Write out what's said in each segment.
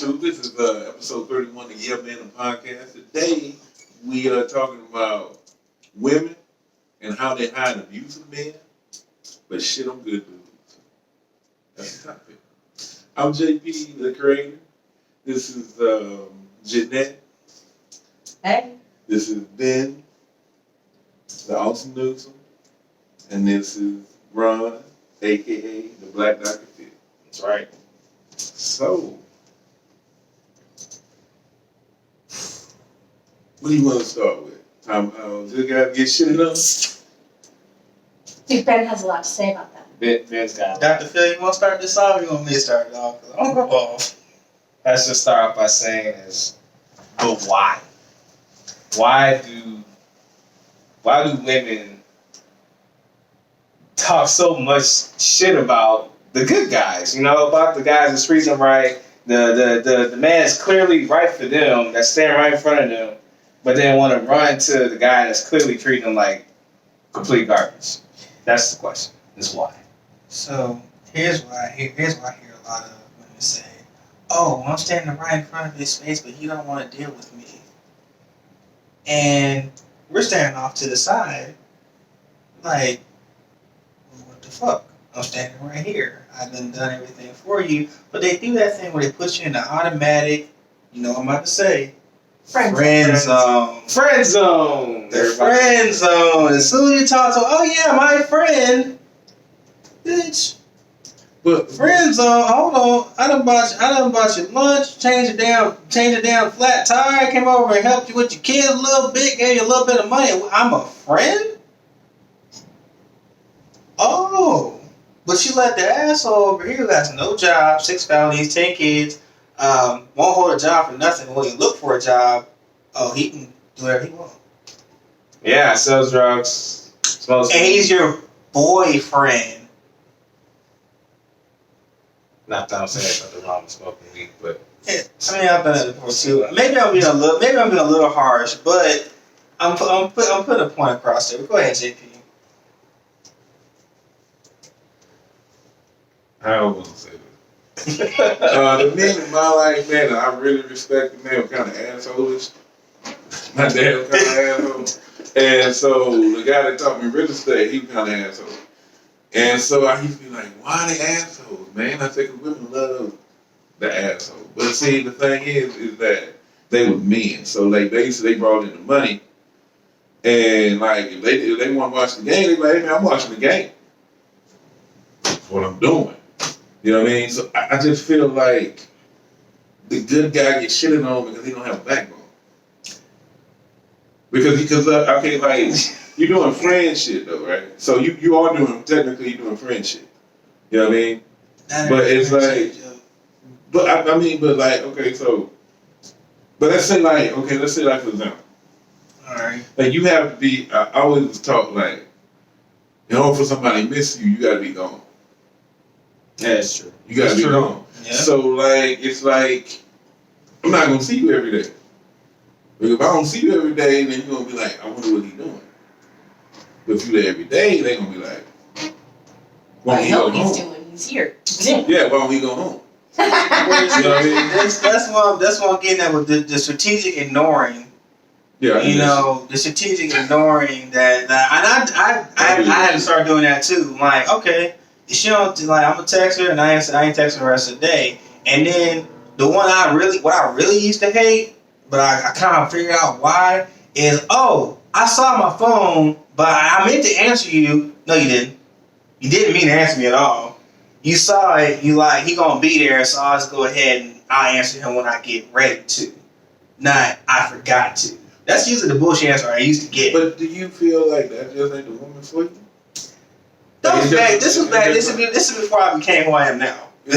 2. This is episode 31 of YeahManThePodcast. Today, we are talking about women and how they hide abusive men, but shit on good dudes. That's the topic. I'm JP, the creator. This is Jeanette. Hey. This is Ben, the awesome Newsom. And this is Ron, a.k.a. the Black Dr. Fit. That's right. So, what do you want to start with? Just gotta get shit on? Dude, Ben has a lot to say about that. Ben's got it. Dr. Phil, you want to start this off or you want me to start it off? Because I'm going to go off. Let's just start off by saying is, but why? Why do women talk so much shit about the good guys? You know, about the guys that's treating them right. The man is clearly right for them, that's standing right in front of them, but then want to run to the guy that's clearly treating them like complete garbage. That's the question. Is why. So, here's why I hear a lot of women say, oh, I'm standing right in front of his face, but he don't want to deal with me. And we're standing off to the side, like, well, what the fuck? I'm standing right here. I've done everything for you. But they do that thing where they put you in the automatic, you know what I'm about to say, friend zone. Friend zone. The friend zone. As soon as you talk to, oh yeah, my friend, bitch. But Friend zone. Hold on. I done bought you lunch. Change a damn flat tire. Came over and helped you with your kids a little bit. Gave you a little bit of money. I'm a friend. Oh, but you let the asshole over here who has no job, 6 felonies, 10 kids, won't hold a job for nothing. When you look for a job, oh, he can do whatever he wants. Yeah, sells drugs, smokes. And he's your boyfriend. Not that I'm saying something wrong with smoking weed, but Yeah, I mean, I've done it before too. Maybe I'm being a little harsh, but I'm putting a point across there. Go ahead, JP. I don't want to say that. The men in my life, man, that I really respect, the man, were kind of assholes. My dad was kind of asshole. And so the guy that taught me real estate, he was kind of asshole. And so I used to be like, why are they assholes, man? I said, because women love the asshole. But see, the thing is that they were men. So like they brought in the money. And like if they want to watch the game, they like, hey man, I'm watching the game. That's what I'm doing. You know what I mean? So I just feel like the good guy gets shitted on because he don't have a backbone. Because okay, like you're doing friend shit though, right? So you are technically you're doing friend shit. You know what I mean? But it's like, but I mean, but like, okay, so, but let's say like for example, All right. like you have to be. I always talk like, in order for somebody to miss you, you got to be gone. yeah, it's true. You got to be gone. Yeah. So like, it's like, I'm not gonna see you every day. But if I don't see you every day, then you're gonna be like, I wonder what he's doing. But if you're there every day, they're gonna be like, why I don't he know go what he's home? doing. He's here. Yeah, why don't he go home? You know what I mean? That's what I'm getting at with the strategic ignoring. Yeah, You know, the strategic ignoring that and I had to start doing that too. I'm like, okay, she don't like I'm gonna text her and I ain't texting the rest of the day. And then the one what I really used to hate, but I kind of figured out why is I saw my phone, but I meant to answer you. No, you didn't. You didn't mean to answer me at all. You saw it. You like he gonna be there, so I'll just go ahead and I'll answer him when I get ready to. Not I forgot to. That's usually the bullshit answer I used to get. But do you feel like that just ain't the woman for you? This is before I became who I am now. I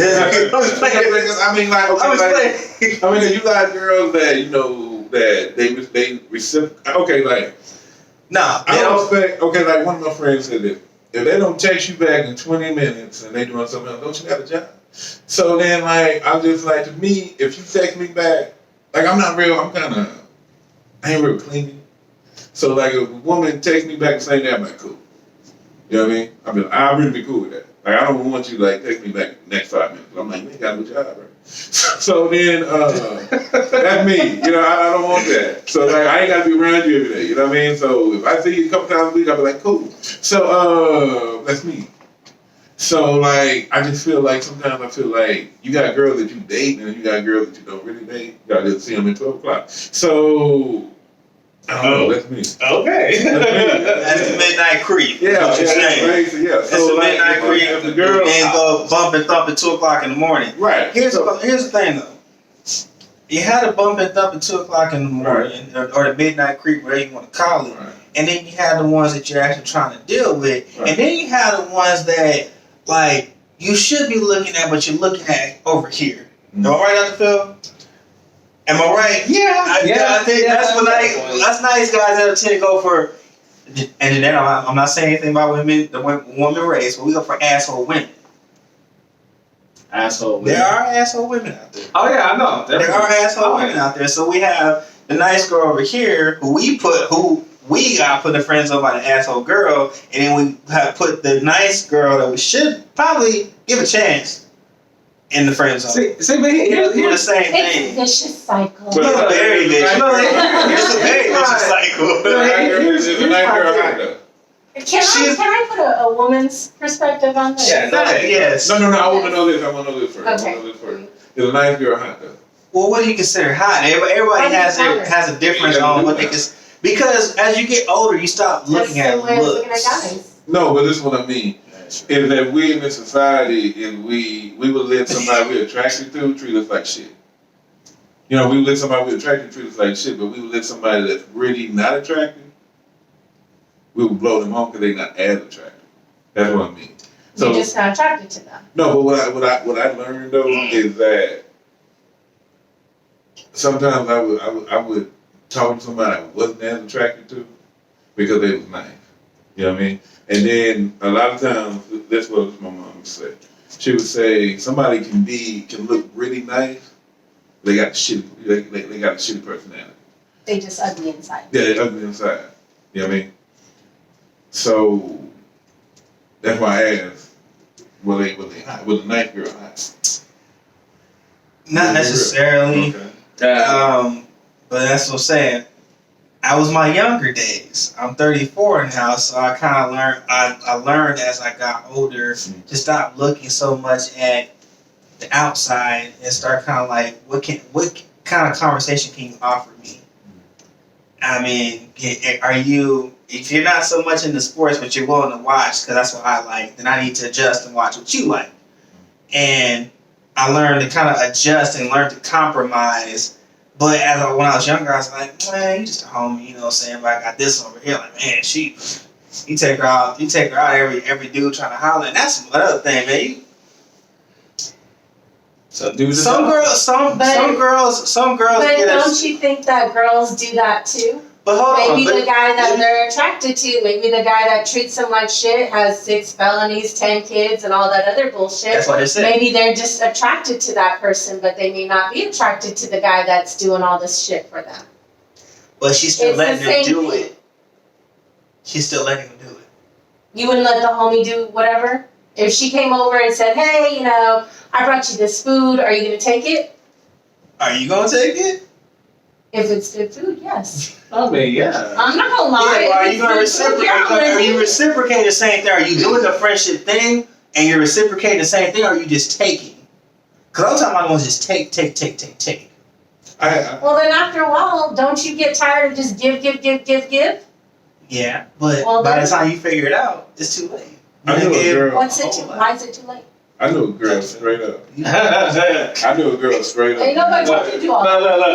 mean, like, okay, I mean, you got girls that you know that they reciprocate. Okay, like, nah, I don't expect. Okay, like one of my friends said this: if they don't text you back in 20 minutes and they doing something else, don't you got a job? So then, like, I'm just like, to me, if you text me back, like, I ain't real clingy. So like, if a woman texts me back and say that, I'm like, cool. You know what I mean? I'll really be cool with that. Like, I don't want you to, like, text me back the next 5 minutes. I'm like, man, you got a good job, right? So then, that's me. You know, I don't want that. So, like, I ain't got to be around you every day. You know what I mean? So, if I see you a couple times a week, I'll be like, cool. So, that's me. So, like, I just feel like sometimes I feel like you got girls that you date and you got girls that you don't really date. You got to see them at 12 o'clock. So, I don't know. That's me. Okay. That's the midnight creep. Yeah, What you're saying. crazy. Yeah. That's the midnight creep. If the girl, And go bump and thump at 2 o'clock in the morning. right. Here's the thing though. You had a bump and thump at 2 o'clock in the morning, or the midnight creep, whatever you want to call it. Right. And then you had the ones that you're actually trying to deal with. Right. And then you had the ones that, like, you should be looking at, but you're looking at over here. Am I right, Dr. Phil? Am I right? Yeah. I think that's nice guys that tend to go for, and then I'm not saying anything about women, the woman race, but we go for asshole women. Asshole women. There are asshole women out there. Oh yeah, I know. There are asshole women out there. So we have the nice girl over here who we got put the friends up by the asshole girl, and then we have put the nice girl that we should probably give a chance in the friend zone. See, but here's the same It's a thing. vicious cycle. But- It's a very vicious. It's a very vicious cycle. There's a nice girl out there. Can I put a woman's perspective on this? Yeah, Yes. No, I want to know this. I want to know this first. Okay. There's a nice girl hot though. Well, what do you consider hot? Everybody has a difference Yeah, on what they consider. Because as you get older, you stop looking at That's the way of looking at looks. guys. No, but this is what I mean. Is that we in this society and we would let somebody we're attracted to treat us like shit. You know, we would let somebody we're attracted to treat us like shit, but we would let somebody that's really not attractive, we would blow them off because they're not as attractive. That's what I mean. So, You're just not attracted to them. no, but what I learned though is that sometimes I would talk to somebody I wasn't as attracted to because they was nice. You know what I mean? And then a lot of times, that's what my mom would say. She would say somebody can look really nice. They got they got a shitty personality. They just ugly inside. Yeah, they're ugly inside. You know what I mean? So that's why I asked, was a nice girl hot? Not necessarily. Okay. But that's what I'm saying. I was my younger days. I'm 34 now, so I kind of learned. I learned as I got older to stop looking so much at the outside and start kind of like, what kind of conversation can you offer me? I mean, are you? If you're not so much into sports, but you're willing to watch, because that's what I like, then I need to adjust and watch what you like. And I learned to kind of adjust and learn to compromise. But when I was younger, I was like, man, you just a homie, you know what I'm saying? But I got this over here, like, man, you take her out every dude trying to holler, and that's another thing, man. Some girls. But get don't you think that girls do that too? But hold on. Maybe the guy that they're attracted to, maybe the guy that treats them like shit, has 6 felonies, 10 kids, and all that other bullshit. That's what I said. Maybe they're just attracted to that person, but they may not be attracted to the guy that's doing all this shit for them. But she's still It's letting the him same do thing. it. She's still letting him do it. You wouldn't let the homie do whatever? If she came over and said, hey, I brought you this food, are you going to take it? Are you gonna take it? If it's good food, yes. I mean, yeah. I'm not gonna lie. Yeah, If are it's you gonna good food, reciprocate? yeah, I'm gonna Are you take it. reciprocating the same thing? Are you doing the friendship thing and you're reciprocating the same thing, or are you just taking? Because I'm talking about ones just take. Well, then after a while, don't you get tired of just give? Yeah, but Well, by then- the time you figure it out, it's too late. I knew a girl. What's it too? Why is it too late? I knew a girl straight up. No, I knew a girl straight up. Ain't nobody told you to do all that. no.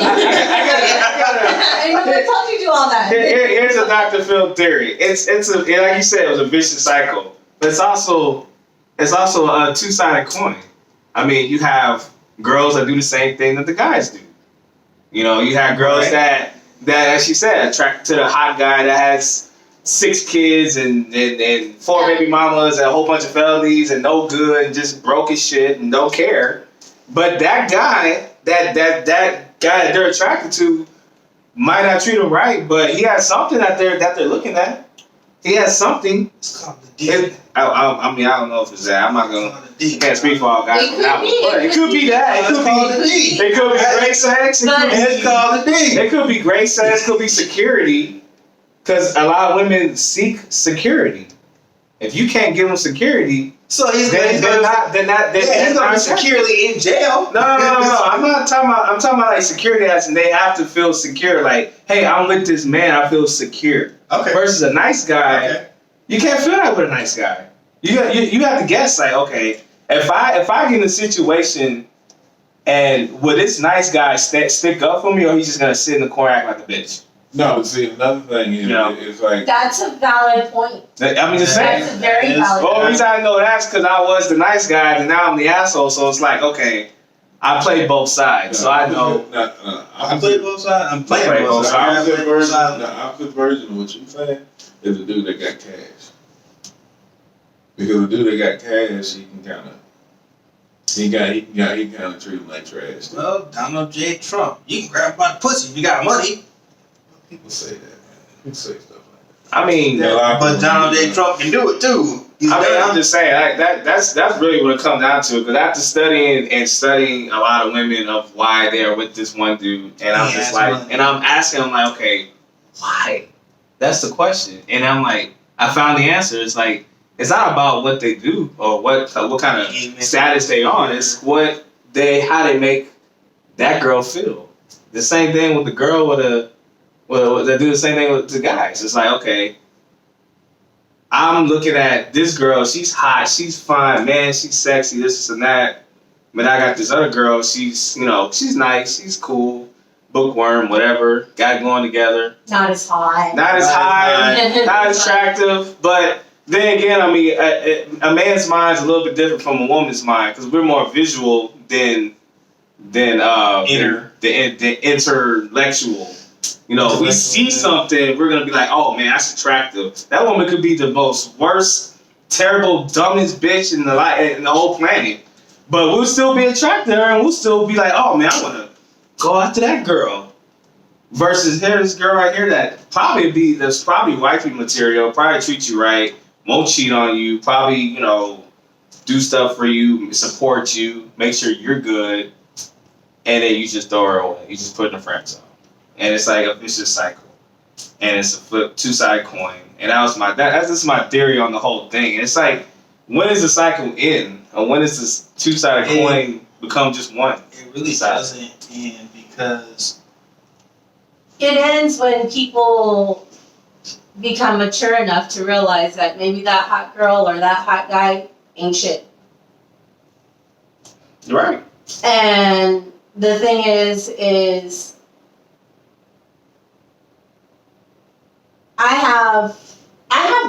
Ain't nobody told you to do all that. Here's a Dr. Phil theory. It's like you said, it was a vicious cycle. But it's also a two-sided coin. I mean, you have girls that do the same thing that the guys do. You know, you have girls that as she said, attracted to the hot guy that has 6 kids and 4 baby mamas and a whole bunch of felonies and no good and just broke as shit and don't care. But that guy, that guy that they're attracted to, might not treat him right, but he has something that they're looking at. he has something. It's called the dick. I mean, I don't know if it's that. I'm not gonna. Can't speak for all guys. It could be. But it could be that. It could be. It could be great sex. It's called the dick. It could be great sex. It could be security. Because a lot of women seek security. If you can't give them security, So he's they're not. he's gonna be securely in jail. No. I'm not talking about. I'm talking about like security as in they have to feel secure. Like, hey, I'm with this man. I feel secure. Okay. Versus a nice guy, Okay. you can't feel that with a nice guy. You have to guess like, okay, if I get in a situation and will this nice guy stick up for me, or he's just gonna sit in the corner and act like a bitch? No, but see, another thing is, it's like, That's a valid point. I mean, just saying. That's a very valid The point. only reason I know that's because I was the nice guy, and now I'm the asshole. So it's like, okay, I play both sides, so I know. I play both sides. I'm playing Play both both sides. The opposite version of what you saying is the dude that got cash. Because the dude that got cash, he can kind of treat him like trash. Well, Donald J. Trump, you can grab my pussy if you got money. People say that, man. People say stuff like I mean, But Donald J. Trump can do it too. I'm just saying like, that's really what it comes down to. Because after studying a lot of women of why they're with this one dude, and I'm just like, and I'm asking them like, okay, why? That's the question. And I'm like, I found the answer. It's like, it's not about what they do or what kind of status they on. It's how they make that girl feel. The same thing with the girl they do the same thing with the guys. It's like, okay, I'm looking at this girl. She's hot. She's fine. Man, she's sexy. This and that. But I got this other girl. She's nice. She's cool. Bookworm, whatever. Got it going together. Not as hot. Not as high. Not as attractive. But then again, I mean, a man's mind is a little bit different from a woman's mind because we're more visual than intellectual. You know, if we see something, we're gonna be like, "Oh man, that's attractive." That woman could be the most worst, terrible, dumbest bitch in the whole planet, but we'll still be attracted to her, and we'll still be like, "Oh man, I wanna go after that girl." Versus here's this girl right here that's probably wifey material, probably treat you right, won't cheat on you, probably do stuff for you, support you, make sure you're good, and then you just throw her away. You just put in the friend zone. And it's like a vicious cycle, and it's a flip two-sided coin. And that's just my theory on the whole thing. And it's like, when does the cycle end, or when does this two-sided coin become just one? It really doesn't end because It ends when people become mature enough to realize that maybe that hot girl or that hot guy ain't shit. Right. And the thing is I have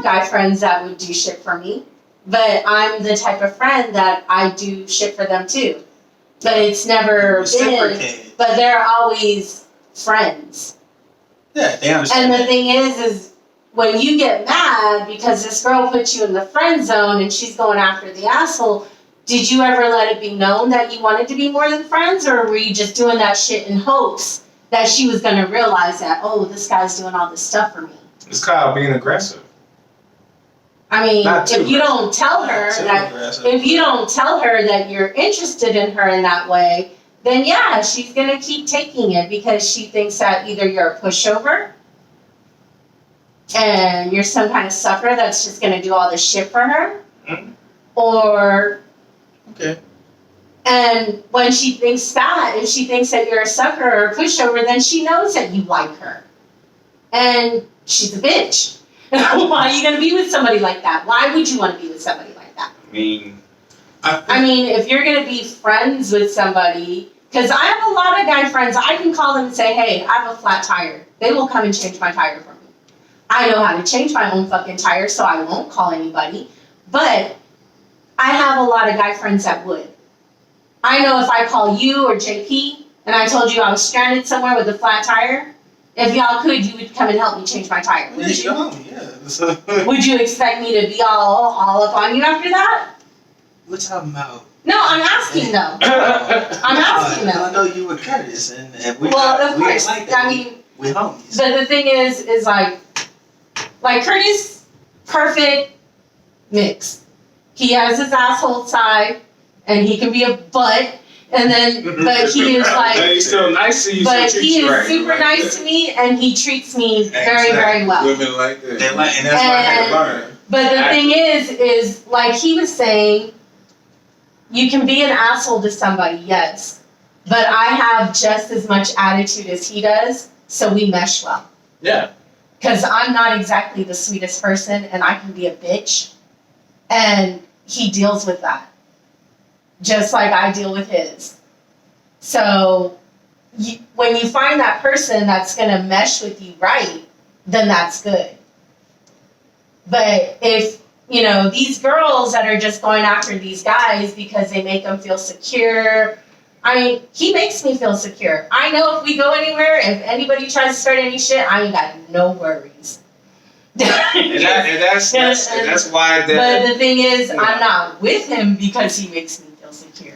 guy friends that would do shit for me, but I'm the type of friend that I do shit for them too. But it's never been, but they're always friends. Yeah, they understand. And the thing is when you get mad because this girl put you in the friend zone and she's going after the asshole, did you ever let it be known that you wanted to be more than friends, or were you just doing that shit in hopes that she was going to realize that, oh, this guy's doing all this stuff for me? It's called being aggressive. I mean, if you don't tell her that you're interested in her in that way, then yeah, she's gonna keep taking it because she thinks that either you're a pushover and you're some kind of sucker that's just gonna do all this shit for her, or and when she thinks that, if she thinks that you're a sucker or a pushover, then she knows that you like her, and she's a bitch. Why are you going to be with somebody like that? Why would you want to be with somebody like that? I mean, if you're going to be friends with somebody, because I have a lot of guy friends, I can call them and say, hey, I have a flat tire. They will come and change my tire for me. I know how to change my own fucking tire, so I won't call anybody. But I have a lot of guy friends that would. I know if I call you or JP and I told you I was stranded somewhere with a flat tire, if y'all could, you would come and help me change my tire. Would you? Would you expect me to be all up on you after that? We're talking about. No, I'm asking though. I'm asking though. I know you were Curtis, and we. Well, of course. Like that. I mean, we homies. but the thing is like Curtis perfect mix. He has his asshole side, and he can be a butt, and then, but he is like, But he's still nice to you. but so he is right, super like nice that. to me, and he treats me very, Exactly. very well. Women like that. They like, and that's what I had to learn. But the thing is like he was saying, you can be an asshole to somebody, yes, but I have just as much attitude as he does, so we mesh well. Yeah. Because I'm not exactly the sweetest person, and I can be a bitch, and he deals with that, just like I deal with his. So when you find that person that's going to mesh with you right, then that's good. But if, you know, these girls that are just going after these guys because they make them feel secure, I mean, he makes me feel secure. I know if we go anywhere, if anybody tries to start any shit, I ain't got no worries. And that's why But the thing is, Yeah. I'm not with him because he makes me feel secure.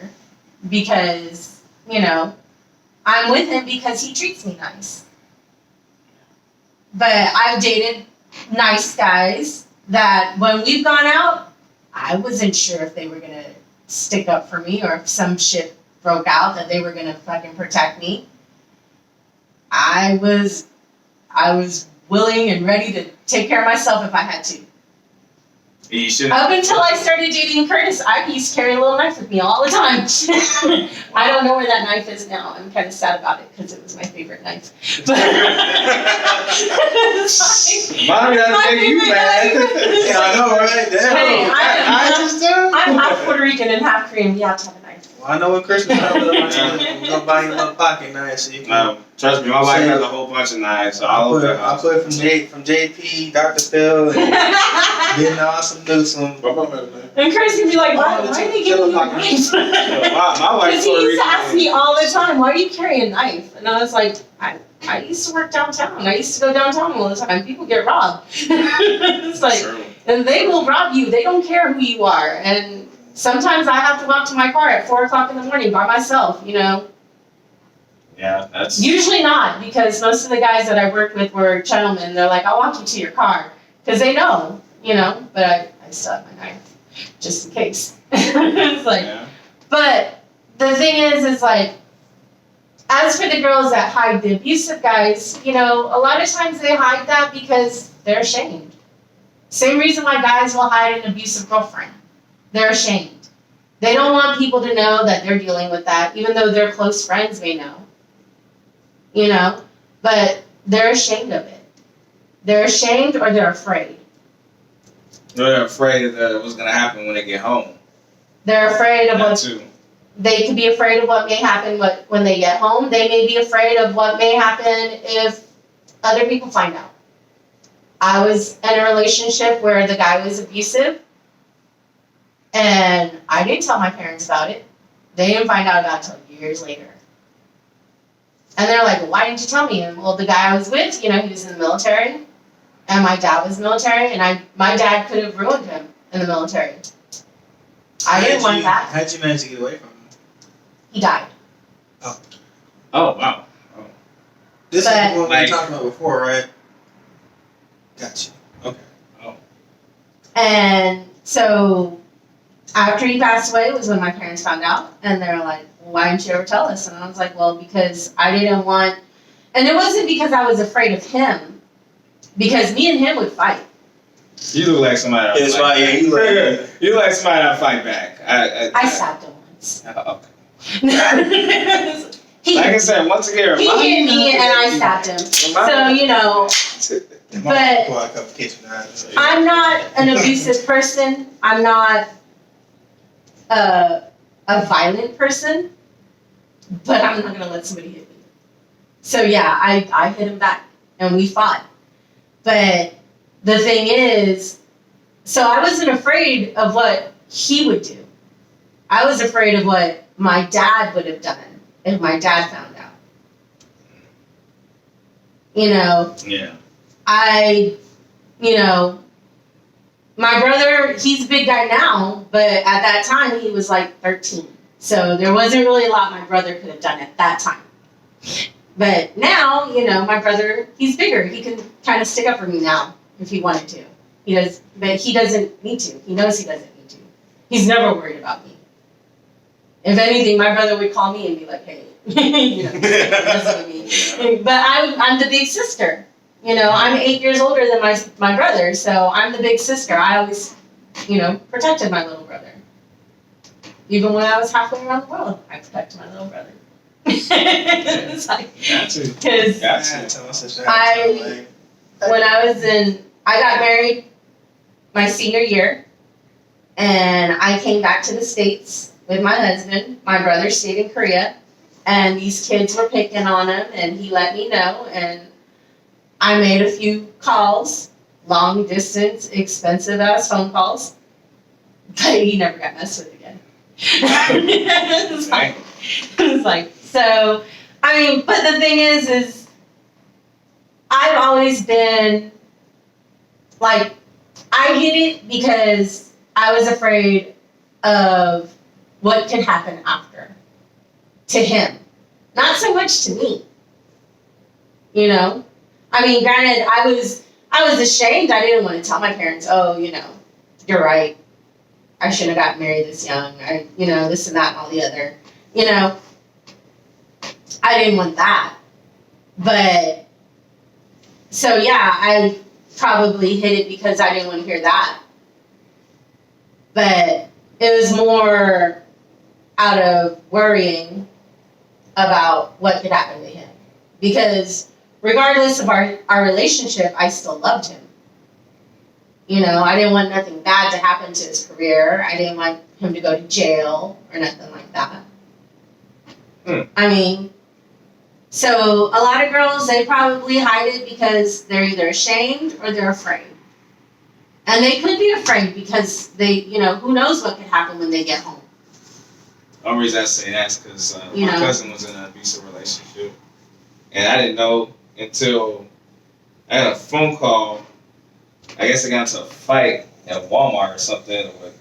Because, you know, I'm with him because he treats me nice. But I've dated nice guys that when we've gone out, I wasn't sure if they were going to stick up for me or if some shit broke out that they were going to fucking protect me. I was willing and ready to take care of myself if I had to. you should. Up until I started dating Curtis, I used to carry a little knife with me all the time. I don't know where that knife is now. I'm kind of sad about it because it was my favorite knife. But Mommy, that's make you mad. Yeah, I know, right? Damn. Hey, I'm half Well, Puerto Rican and half Korean. You have to have a knife. Well, I know when Christmas comes, I'm gonna buy you a little pocket knife so you can. no, trust me, my wife has a whole bunch of knives, so I'll open it. I'll put from JP, Dr. Phil, and getting awesome do some. My mom had a name. And Curtis would be like, why are they giving you a knife? My wife Because he used to ask me all the time, why do you carry a knife? And I was like, I used to work downtown. I used to go downtown all the time. People get robbed. It's like, True. and they will rob you. They don't care who you are. And sometimes I have to walk to my car at 4 o'clock in the morning by myself, you know. Yeah, that's. Usually not, because most of the guys that I worked with were gentlemen. They're like, I'll walk you to your car. Because they know, you know, but I still have my knife, just in case. It's like, Yeah. but the thing is like, as for the girls that hide the abusive guys, you know, a lot of times they hide that because they're ashamed. Same reason why guys will hide an abusive girlfriend. They're ashamed. They don't want people to know that they're dealing with that, even though their close friends may know. You know, but they're ashamed of it. They're ashamed or they're afraid. They're afraid of what's gonna happen when they get home. They're afraid of That what too. they could be afraid of what may happen when they get home. They may be afraid of what may happen if other people find out. I was in a relationship where the guy was abusive, and I didn't tell my parents about it. They didn't find out about it until years later. And they're like, well, why didn't you tell me? And well, the guy I was with, you know, he was in the military, and my dad was military, and my dad could have ruined him in the military. I didn't want that. How'd you manage to get away from him? He died. Oh wow. This But- is what we were Like- talking about before, right? Gotcha. Okay. And so after he passed away was when my parents found out, and they're like, well, why didn't you ever tell us? And I was like, well, because I didn't want, and it wasn't because I was afraid of him, because me and him would fight. You look like somebody that'll It's fight like, yeah, back. you look. You look like somebody that'll fight back. I stabbed him once. Okay. he Like I said, once again, hit me and I stabbed him. So, you know, But- Before I come to kitchen, I'm not an abusive person. I'm not a violent person, but I'm not gonna let somebody hit me. So yeah, I hit him back and we fought. But the thing is, so I wasn't afraid of what he would do. I was afraid of what my dad would have done if my dad found out. You know, Yeah. My brother, he's a big guy now, but at that time he was like 13. So there wasn't really a lot my brother could have done at that time. But now, you know, my brother, he's bigger. He can kind of stick up for me now if he wanted to. but he doesn't need to. He knows he doesn't need to. He's never worried about me. If anything, my brother would call me and be like, "Hey, listen to me." But I'm the big sister. I'm 8 years older than my brother, so I'm the big sister. I always, protected my little brother. Even when I was halfway around the world, I protected my little brother. It's like, because I got married my senior year, and I came back to the States with my husband. My brother stayed in Korea, and these kids were picking on him, and he let me know, and I made a few calls, long distance, expensive ass phone calls, but he never got messed with again. It's like, so, I mean, but the thing is I've always been, like, I get it because I was afraid of what could happen after to him. Not so much to me. I mean, granted, I was ashamed. I didn't want to tell my parents, oh, you're right. I shouldn't have gotten married this young. This and that and all the other. I didn't want that. But, so yeah, I probably hid it because I didn't want to hear that. But it was more out of worrying about what could happen to him. Because regardless of our relationship, I still loved him. I didn't want nothing bad to happen to his career. I didn't want him to go to jail or nothing like that. I mean, so a lot of girls, they probably hide it because they're either ashamed or they're afraid. And they could be afraid because they, who knows what could happen when they get home. The only reason I say that is because my cousin was in an abusive relationship. And I didn't know until I got a phone call. I guess I got into a fight at Walmart or something with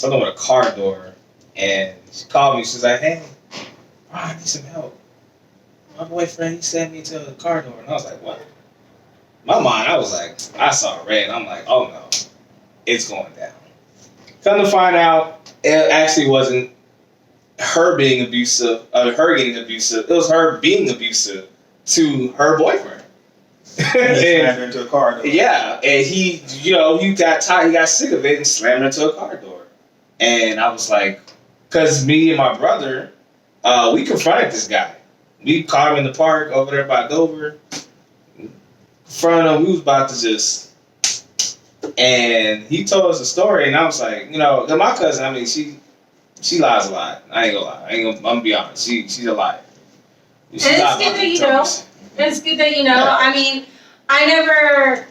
a car door. And she called me. She was like, "Hey, I need some help. My boyfriend, he sent me to the car door." And I was like, "What?" In my mind, I was like, I saw red. I'm like, "Oh no, it's going down." Come to find out, it actually wasn't her being abusive, her getting abusive. It was her being abusive to her boyfriend. Slammed her into a car door. Yeah, and he got tired. He got sick of it and slammed her into a car door. And I was like, because me and my brother, we confronted this guy. We caught him in the park over there by Dover. In front of him, we was about to just, and he told us a story, and I was like, my cousin, I mean, she lies a lot. I ain't gonna lie. I'm gonna be honest. She's a liar. It's good that you know. It's good that you know. Yeah. I mean, I never,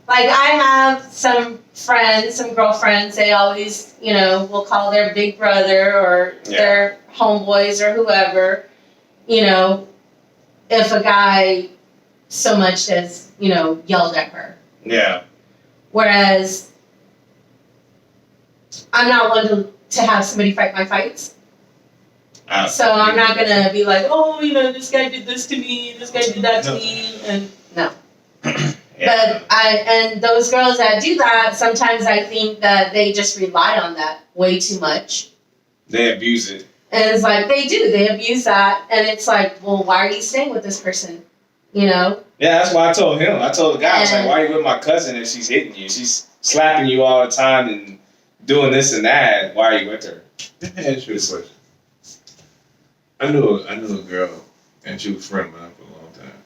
like, I have some friends, some girlfriends, they always, will call their big brother or their homeboys or whoever, if a guy so much as, yelled at her. Yeah. Whereas I'm not one to have somebody fight my fights. So I'm not going to be like, oh, this guy did this to me, this guy did that to me, and no. Yeah. But and those girls that do that, sometimes I think that they just rely on that way too much. They abuse it. And it's like, they abuse that, and it's like, well, why are you staying with this person, Yeah, that's why I told him. I told the guy, I was like, why are you with my cousin if she's hitting you? She's slapping you all the time and doing this and that. Why are you with her? Let me ask you a question. I knew a girl, and she was a friend of mine for a long time.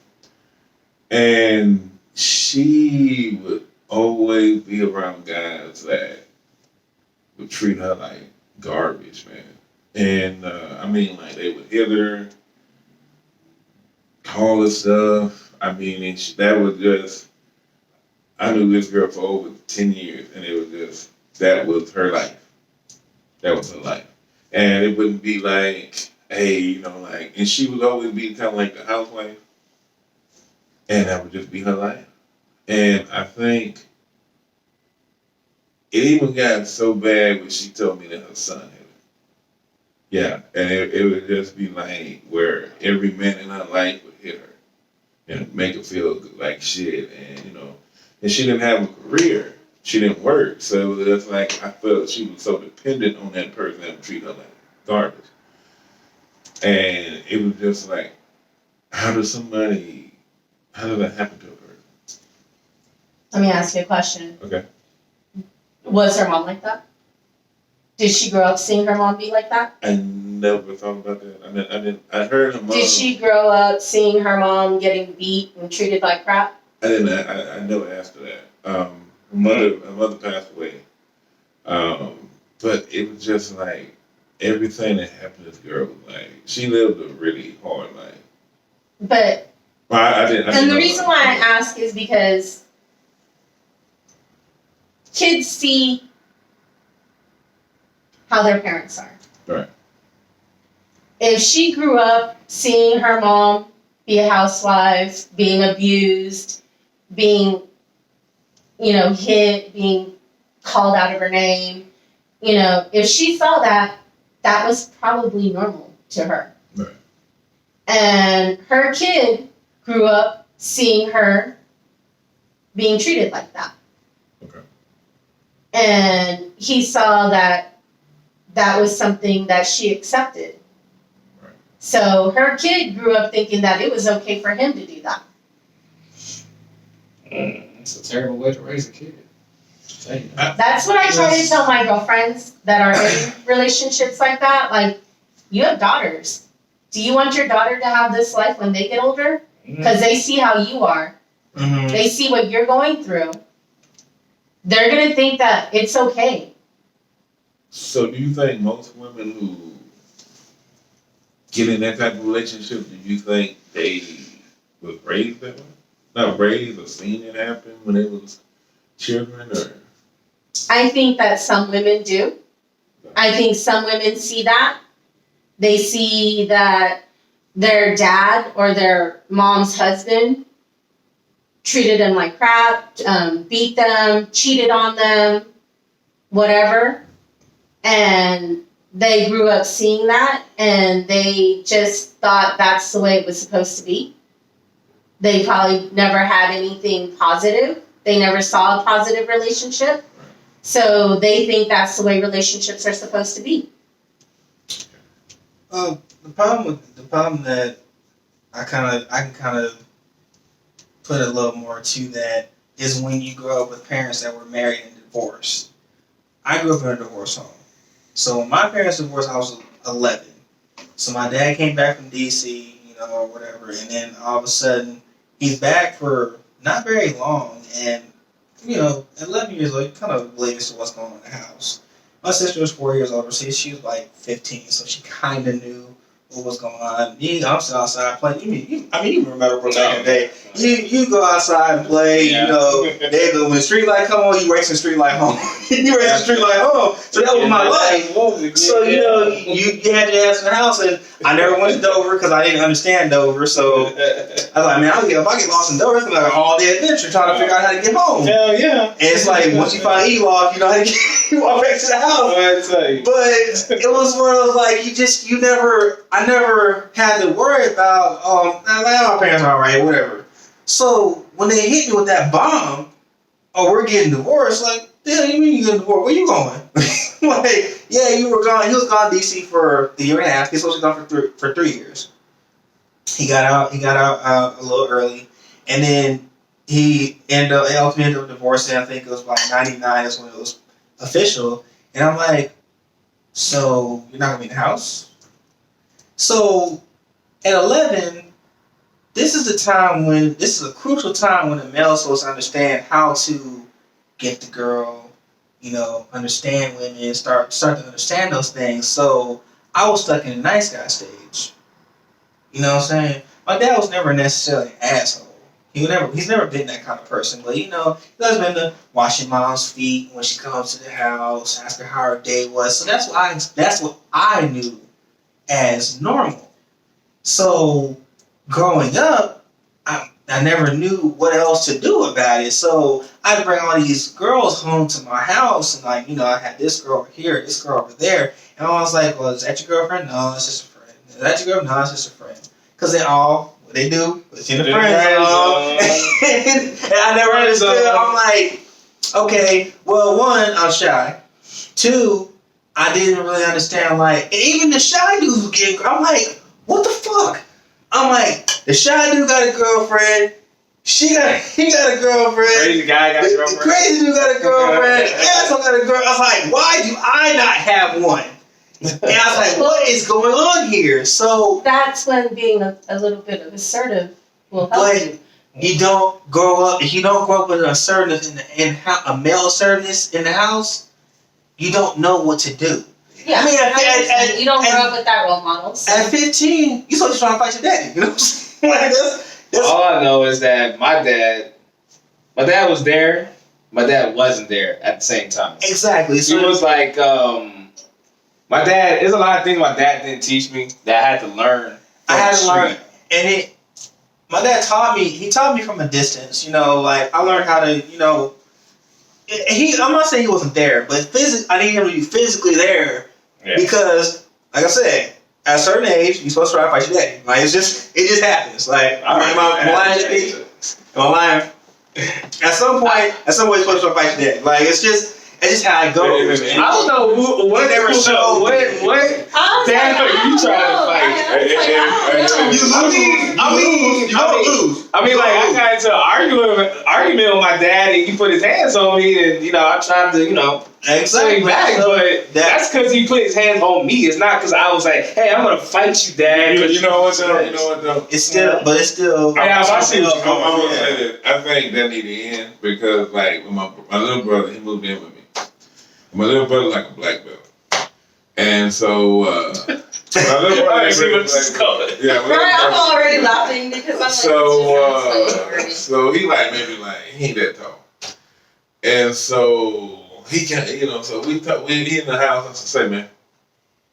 And she would always be around guys that would treat her like garbage, man. And I mean, like, they would hit her, call her stuff. I mean, and that was just, I knew this girl for over 10 years, and it was just, that was her life. That was her life. And it wouldn't be like, hey, and she would always be kind of like the housewife. And that would just be her life. And I think it even got so bad when she told me that her son had it. Yeah, and it would just be like where every man in her life would hit her and make her feel like shit. And, and she didn't have a career. She didn't work, so it's like I felt she was so dependent on that person that would treat her like garbage. And it was just like, how does that happen to a person? Let me ask you a question. Okay. Was her mom like that? Did she grow up seeing her mom be like that? I never thought about that. I heard her mom. Did she grow up seeing her mom getting beat and treated like crap? I never asked her that. Her mother passed away. But it was just like everything that happened to the girl was like she lived a really hard life. But I didn't. And the reason why I ask is because kids see how their parents are. Right. If she grew up seeing her mom be a housewife, being abused, being, hit, being called out of her name, if she saw that, that was probably normal to her. Right. And her kid grew up seeing her being treated like that. Okay. And he saw that was something that she accepted. Right. So her kid grew up thinking that it was okay for him to do that. It's a terrible way to raise a kid. That's what I try to tell my girlfriends that are in relationships like that. Like, you have daughters. Do you want your daughter to have this life when they get older? Because they see how you are. Mm-hmm. They see what you're going through. They're going to think that it's okay. So do you think most women who get in that type of relationship, do you think they was raised that way? Not raised or seen it happen when they was children, or? I think that some women do. I think some women see that. They see that their dad or their mom's husband treated them like crap, beat them, cheated on them, whatever. And they grew up seeing that, and they just thought that's the way it was supposed to be. They probably never had anything positive. They never saw a positive relationship. So they think that's the way relationships are supposed to be. The problem that I can kind of put a little more to that is when you grow up with parents that were married and divorced. I grew up in a divorce home. So when my parents divorced, I was 11. So my dad came back from DC, or whatever, and then all of a sudden he's back for not very long, and 11 years old, you kind of oblivious to what's going on in the house. My sister was 4 years older, so she was like 15, so she kind of knew what was going on. I'm still outside playing. You remember from back in the day. You go outside and play, when the street light come on, you race the street light home. You race the street light home. So that was my life. So, you had your ass in the house, and I never went to Dover because I didn't understand Dover. So I was like, man, if I get lost in Dover, it's going to be like an all-day adventure trying to figure out how to get home. Hell yeah. And it's like, once you find E-Lock, you know how to get walk back to the house. But it was one of those, like, I never had to worry about, my parents are alright, whatever. So when they hit me with that bomb, we're getting divorced, like, damn, you mean you getting divorced? Where you going? Like, yeah, you were gone. He was gone to DC for a year and a half. He's supposed to be gone for 3 years. He got out a little early, and then he ultimately ended up divorcing. I think it was about 99 is when it was official. And I'm like, so you're not gonna be in the house? So at 11, this is a crucial time when a male is supposed to understand how to get the girl, understand women, start to understand those things. So I was stuck in the nice guy stage. You know what I'm saying? My dad was never necessarily an asshole. He's never been that kind of person. But he does been to washing mom's feet when she comes to the house, ask her how her day was. So that's what I knew as normal. So growing up, I never knew what else to do about it. So I'd bring all these girls home to my house, and I had this girl over here, this girl over there, and I was like, well, is that your girlfriend? No, it's just a friend. Is that your girl? No, it's just a friend. Because they all But they do. It's in the Friend friend zone. zone. And I never understood. I'm like, okay, well, one, I'm shy. Two, I didn't really understand, like, and even the shy dudes would get, I'm like, what the fuck? I'm like, the shy dude got a girlfriend. He got a girlfriend. Crazy guy got a The girlfriend. crazy dude got a girlfriend. The asshole got a girl. I was like, why do I not have one? And I was like, what is going on here? So That's when being a little bit of assertive will help you. you don't grow up. If you don't grow up with an assertiveness a male assertiveness in the house, you don't know what to do. Yeah, I mean, you don't grow up with that role model. So. At 15, you supposed to try to fight your daddy. You know what I'm saying? Like that's All I know is that my dad was there. My dad wasn't there at the same time. exactly. He So was like, my dad. There's a lot of things my dad didn't teach me that I had to learn. I had to from the learn, street. and my dad taught me. He taught me from a distance. You know, like I learned how to. You know, I'm not saying he wasn't there, but I needed him to be physically there Yeah. because, like I said, at a certain age, you're supposed to try to fight your daddy. Like it just happens. Like am I lying to me? Am I lying? At some point, you're supposed to try to fight your daddy. Like it's just how it goes. I don't know what never showed. What dad are you trying to fight? You don't lose. I mean, like I got into an argument with my dad, and he put his hands on me, and I tried to swing back, but that's because he put his hands on me. It's not because I was like, hey, I'm gonna fight you, Dad. You know what though? It's still. I think that need to end because like with my little brother, he moved in with me. My little brother like a black belt, and so my little brother. Yeah, I'm already laughing because I'm so he like maybe like he ain't that tall, and so he can't, so we in the house. I said, man,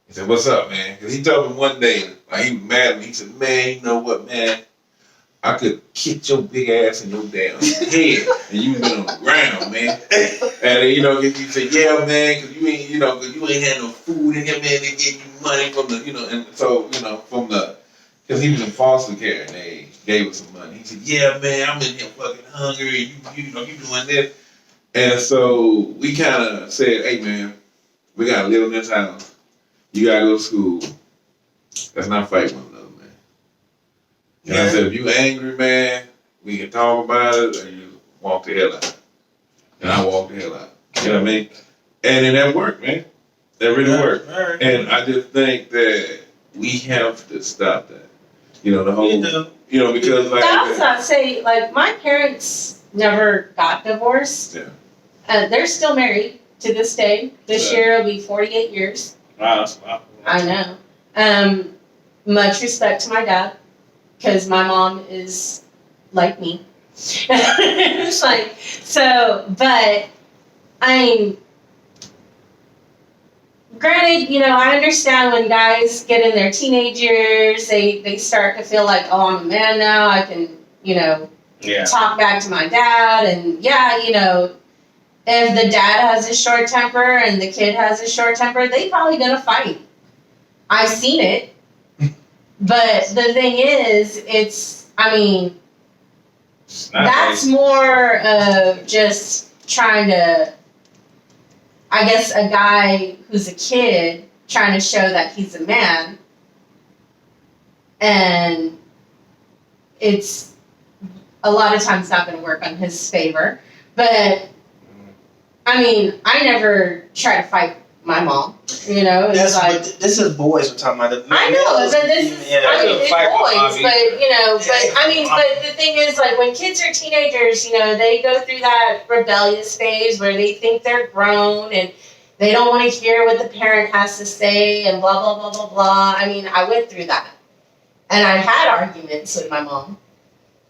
he said, what's up, man? Because he told me one day, like he was mad at me. He said, man, you know what, man? I could kick your big ass in your damn head, and you been on the ground, man. And he said, yeah, man, because you ain't, because you ain't had no food in here, man. They gave you money from the, and so, because he was in foster care, and they gave us some money. He said, yeah, man, I'm in here fucking hungry, and you doing this. And so we kind of said, hey, man, we got to live in this house. You got to go to school. Let's not fight one another, man. And I said, if you angry, man, we can talk about it, or you walk the hell out. And I walked the hell out. You know what I mean? And then that worked, man. That really worked. Right. And I just think that we have to stop that. The whole, because like... That's not say, like, my parents never got divorced. Yeah. They're still married to this day. This year will be 48 years. Wow, that's wow. I know. Much respect to my dad, because my mom is like me. It's like, so, but, I mean, granted, I understand when guys get in their teenage years, they start to feel like, oh, I'm a man now, I can, talk back to my dad, and if the dad has a short temper and the kid has a short temper, they probably gonna fight. I've seen it. But the thing is, that's more of just trying to, I guess, a guy who's a kid trying to show that he's a man. And it's a lot of times not going to work on his favor. But, I never try to fight my mom. It's like... This is boys we're talking about. I know, but this is... it's boys, but the thing is, like, when kids are teenagers, they go through that rebellious phase where they think they're grown and they don't want to hear what the parent has to say and blah, blah, blah, blah, blah. I went through that. And I've had arguments with my mom.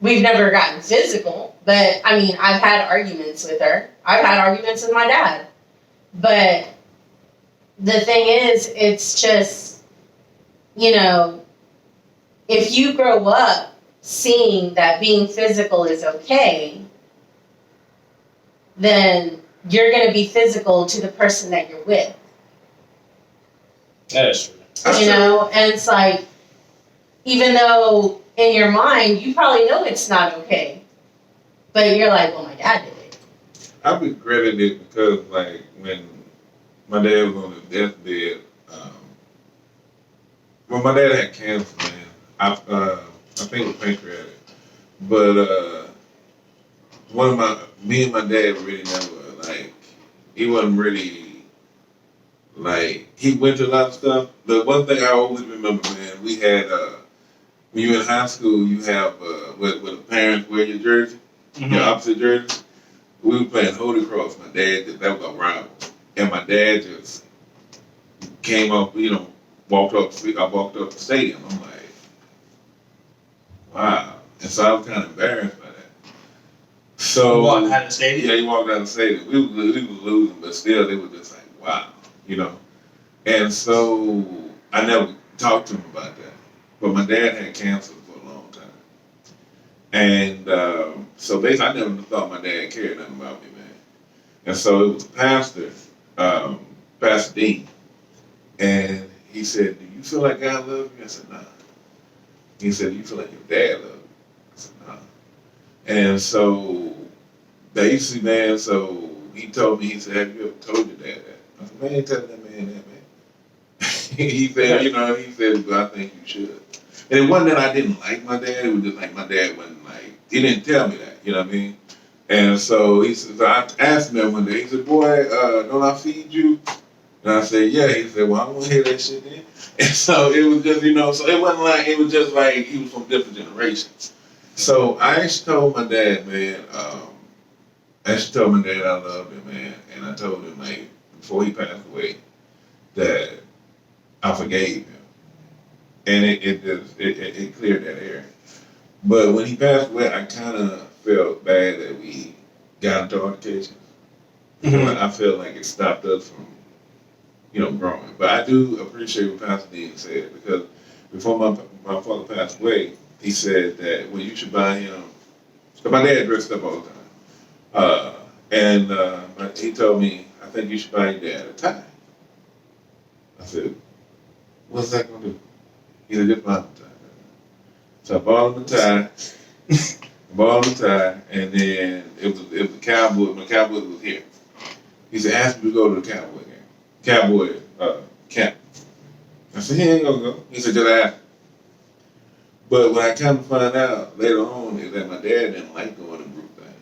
We've never gotten physical, but, I've had arguments with her. I've had arguments with my dad. But the thing is, it's just, if you grow up seeing that being physical is okay, then you're going to be physical to the person that you're with. That is true. And it's like, even though in your mind, you probably know it's not okay. But you're like, well, my dad did it. I regretted it because, like, when my dad was on his deathbed, well, my dad had cancer, man. I think it was pancreatic. But me and my dad really never, like, he wasn't really, like, he went to a lot of stuff. The one thing I always remember, man, we had, when you're in high school, you have, where the parents wear your jersey, your opposite jersey. We were playing Holy Cross. My dad, that was a rival. And my dad just came up, walked up the stadium. I'm like, wow. And so I was kind of embarrassed by that. So he walked out of the stadium? Yeah, he walked out of the stadium. We was losing, but still, they were just like, wow, And so I never talked to him about that. But my dad had cancer for a long time. And so basically, I never thought my dad cared nothing about me, man. And so it was the pastor, Pastor Dean. And he said, do you feel like God loves you? I said, nah. He said, do you feel like your dad loves you? I said, nah. And so basically, man, so he told me, he said, have you ever told your dad that? I said, man, I ain't telling that man that, man. He said, he said, well, I think you should. And it wasn't that I didn't like my dad, it was just like my dad wasn't like, he didn't tell me that, you know what I mean? And so he said, so I asked him one day, he said, boy, don't I feed you? And I said, yeah. He said, well, I don't want to hear that shit then. And so it was just, so it wasn't like, it was just like he was from different generations. So I actually told my dad, man, I loved him, man. And I told him, like, before he passed away, that I forgave him. And it cleared that air. But when he passed away, I kind of felt bad that we got into altercations. I felt like it stopped us from, growing. But I do appreciate what Pastor Dean said, because before my father passed away, he said that, well, you should buy him, because my dad dressed up all the time. But he told me, I think you should buy your dad a tie. I said, what's that going to do? He said, just buy him a tie. So I bought him a tie. And then it was a cowboy. My Cowboys was here. He said, ask me to go to the Cowboy game. Cowboy camp. I said, he ain't gonna go. He said, just ask. But what I kind of find out later on is that my dad didn't like going to group things.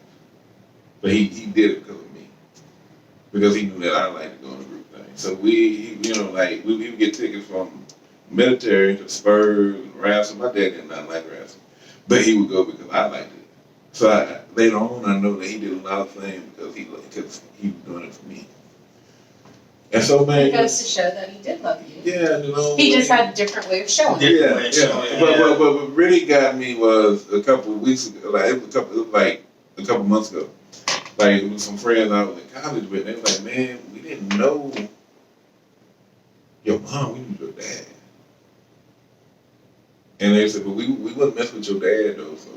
But he did it because of me. Because he knew that I liked to go to group things. So we would get tickets from military to Spurs and wrestling. My dad did not like wrestling. But he would go because I liked it. So later on, I know that he did a lot of things because he was doing it for me. And so, man, It goes to show that he did love you. Yeah, He just had a different way of showing it. Yeah. But what really got me was a couple of weeks ago, it was a couple months ago. Like, it was some friends I was in college with, and they were like, man, we didn't know your mom, we knew your dad. And they said, but we wouldn't mess with your dad, though, so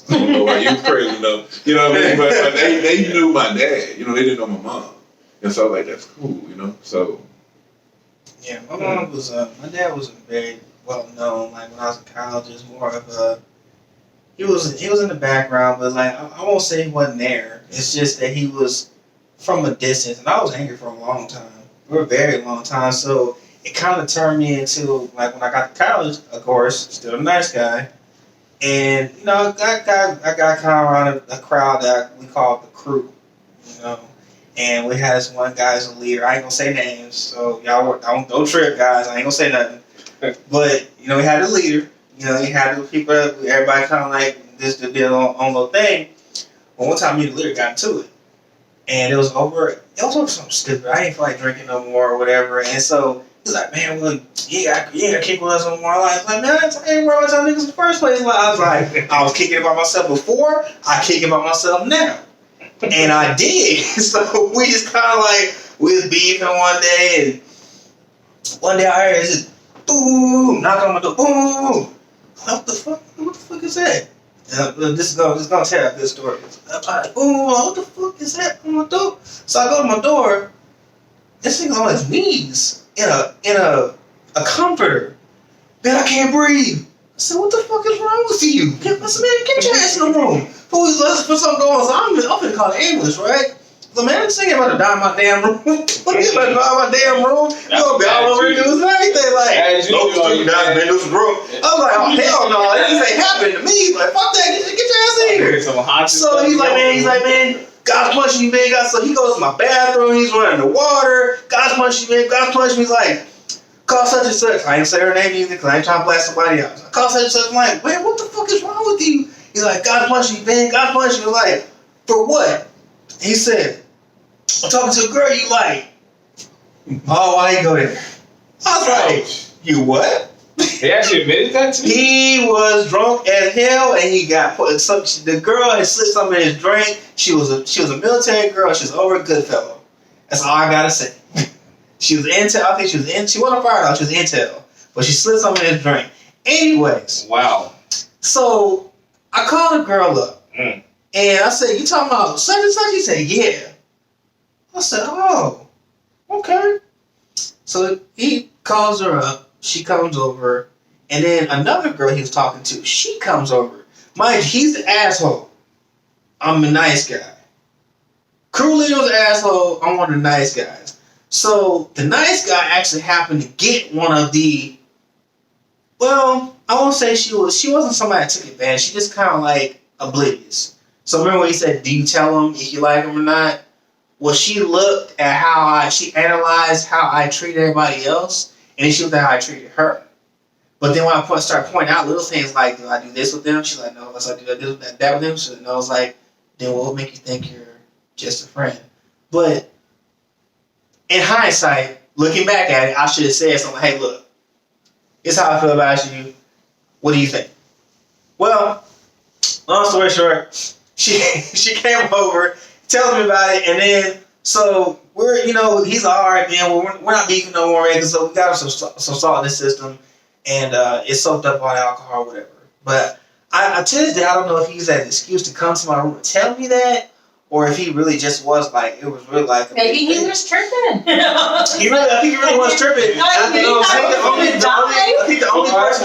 I don't know why you was crazy, though. You know what I mean? But they knew my dad. They didn't know my mom. And so I was like, that's cool, so. Yeah, my dad wasn't very well known. Like, when I was in college, it was more of he was in the background, but like, I won't say he wasn't there. It's just that he was from a distance, and I was angry for a long time, for a very long time. So it kind of turned me into, like, when I got to college, of course, still a nice guy. And, I got kind of around a crowd that we called the crew, And we had this one guy as a leader. I ain't gonna say names, so y'all don't trip, guys. I ain't gonna say nothing. But we had a leader. He had the people. Everybody kind of like this to do on little thing. But one time, me and the leader got into it, and it was over something stupid. I ain't feel like drinking no more or whatever. And so he's like, "Man, well, you ain't gotta kick with us no more." I was like, "Man, I ain't worried about y'all niggas in the first place." I was like, I was kicking it by myself before. I kick it by myself now. And I did. So we just kind of like, we was beefing one day, and one day I heard this boom, knock on my door, boom. What the fuck is that? This is gonna tell a good story. Boom, what the fuck is that on my door? So I go to my door, this nigga's on his knees in a comforter. Man, I can't breathe. said, what the fuck is wrong with you? I said, man, get your ass in the room. For something going on. So I'm finna call the ambulance, right? So man, this ain't about to die in my damn room. What you about to die in my damn room? You gonna be all over the news and everything. Like, no, you died in this room. I was like, oh, hell no. This ain't happening to me. He's like, fuck that. Get your ass in here. So he's like, man, God's punching you, man. So he goes to my bathroom. He's running the water. God's punching me, man. God's punching me. He's like, call such and such. I ain't say her name either because I ain't trying to blast somebody else. I call such and such. I'm like, man, what the fuck is wrong with you? He's like, God's punching you, man. God's punching you. I'm like, for what? He said, I'm talking to a girl you like. Oh, why you go there? I was like, you what? He actually admitted that to me? He was drunk as hell, and he got put. The girl had slipped something in his drink. She was a military girl. She was over a good fellow. That's all I gotta say. She was intel. I think she was in. She wasn't a firehouse. She was intel, but she slipped something in his drink. Anyways, wow. So I called the girl up, and I said, "You talking about such and such?" He said, "Yeah." I said, "Oh, okay." So he calls her up. She comes over, and then another girl he was talking to, she comes over. Mind you, he's the asshole. I'm the nice guy. Crew leader was the asshole. I'm one of the nice guys. So the nice guy actually happened to get one of the. Well, I won't say she wasn't somebody that took advantage. She just kind of like oblivious. So remember when he said, "Do you tell him if you like him or not?" Well, she looked at she analyzed how I treated everybody else, and then she looked at how I treated her. But then when I started pointing out little things like, do I do this with them? She's like, no. Let's do that with them. She's like, no. I was like, then what would make you think you're just a friend? But in hindsight, looking back at it, I should have said something like, hey, look, it's how I feel about you. What do you think? Well, long story short, she came over, tells me about it, and then so we're, he's all right, man. We're not beefing no more, man. So we got some salt in the system, and it's soaked up on alcohol, or whatever. But I to this day, I don't know if he used that excuse to come to my room and tell me that, or if he really just was like, it was really like. Maybe he was tripping. I think he really was tripping. I think the only person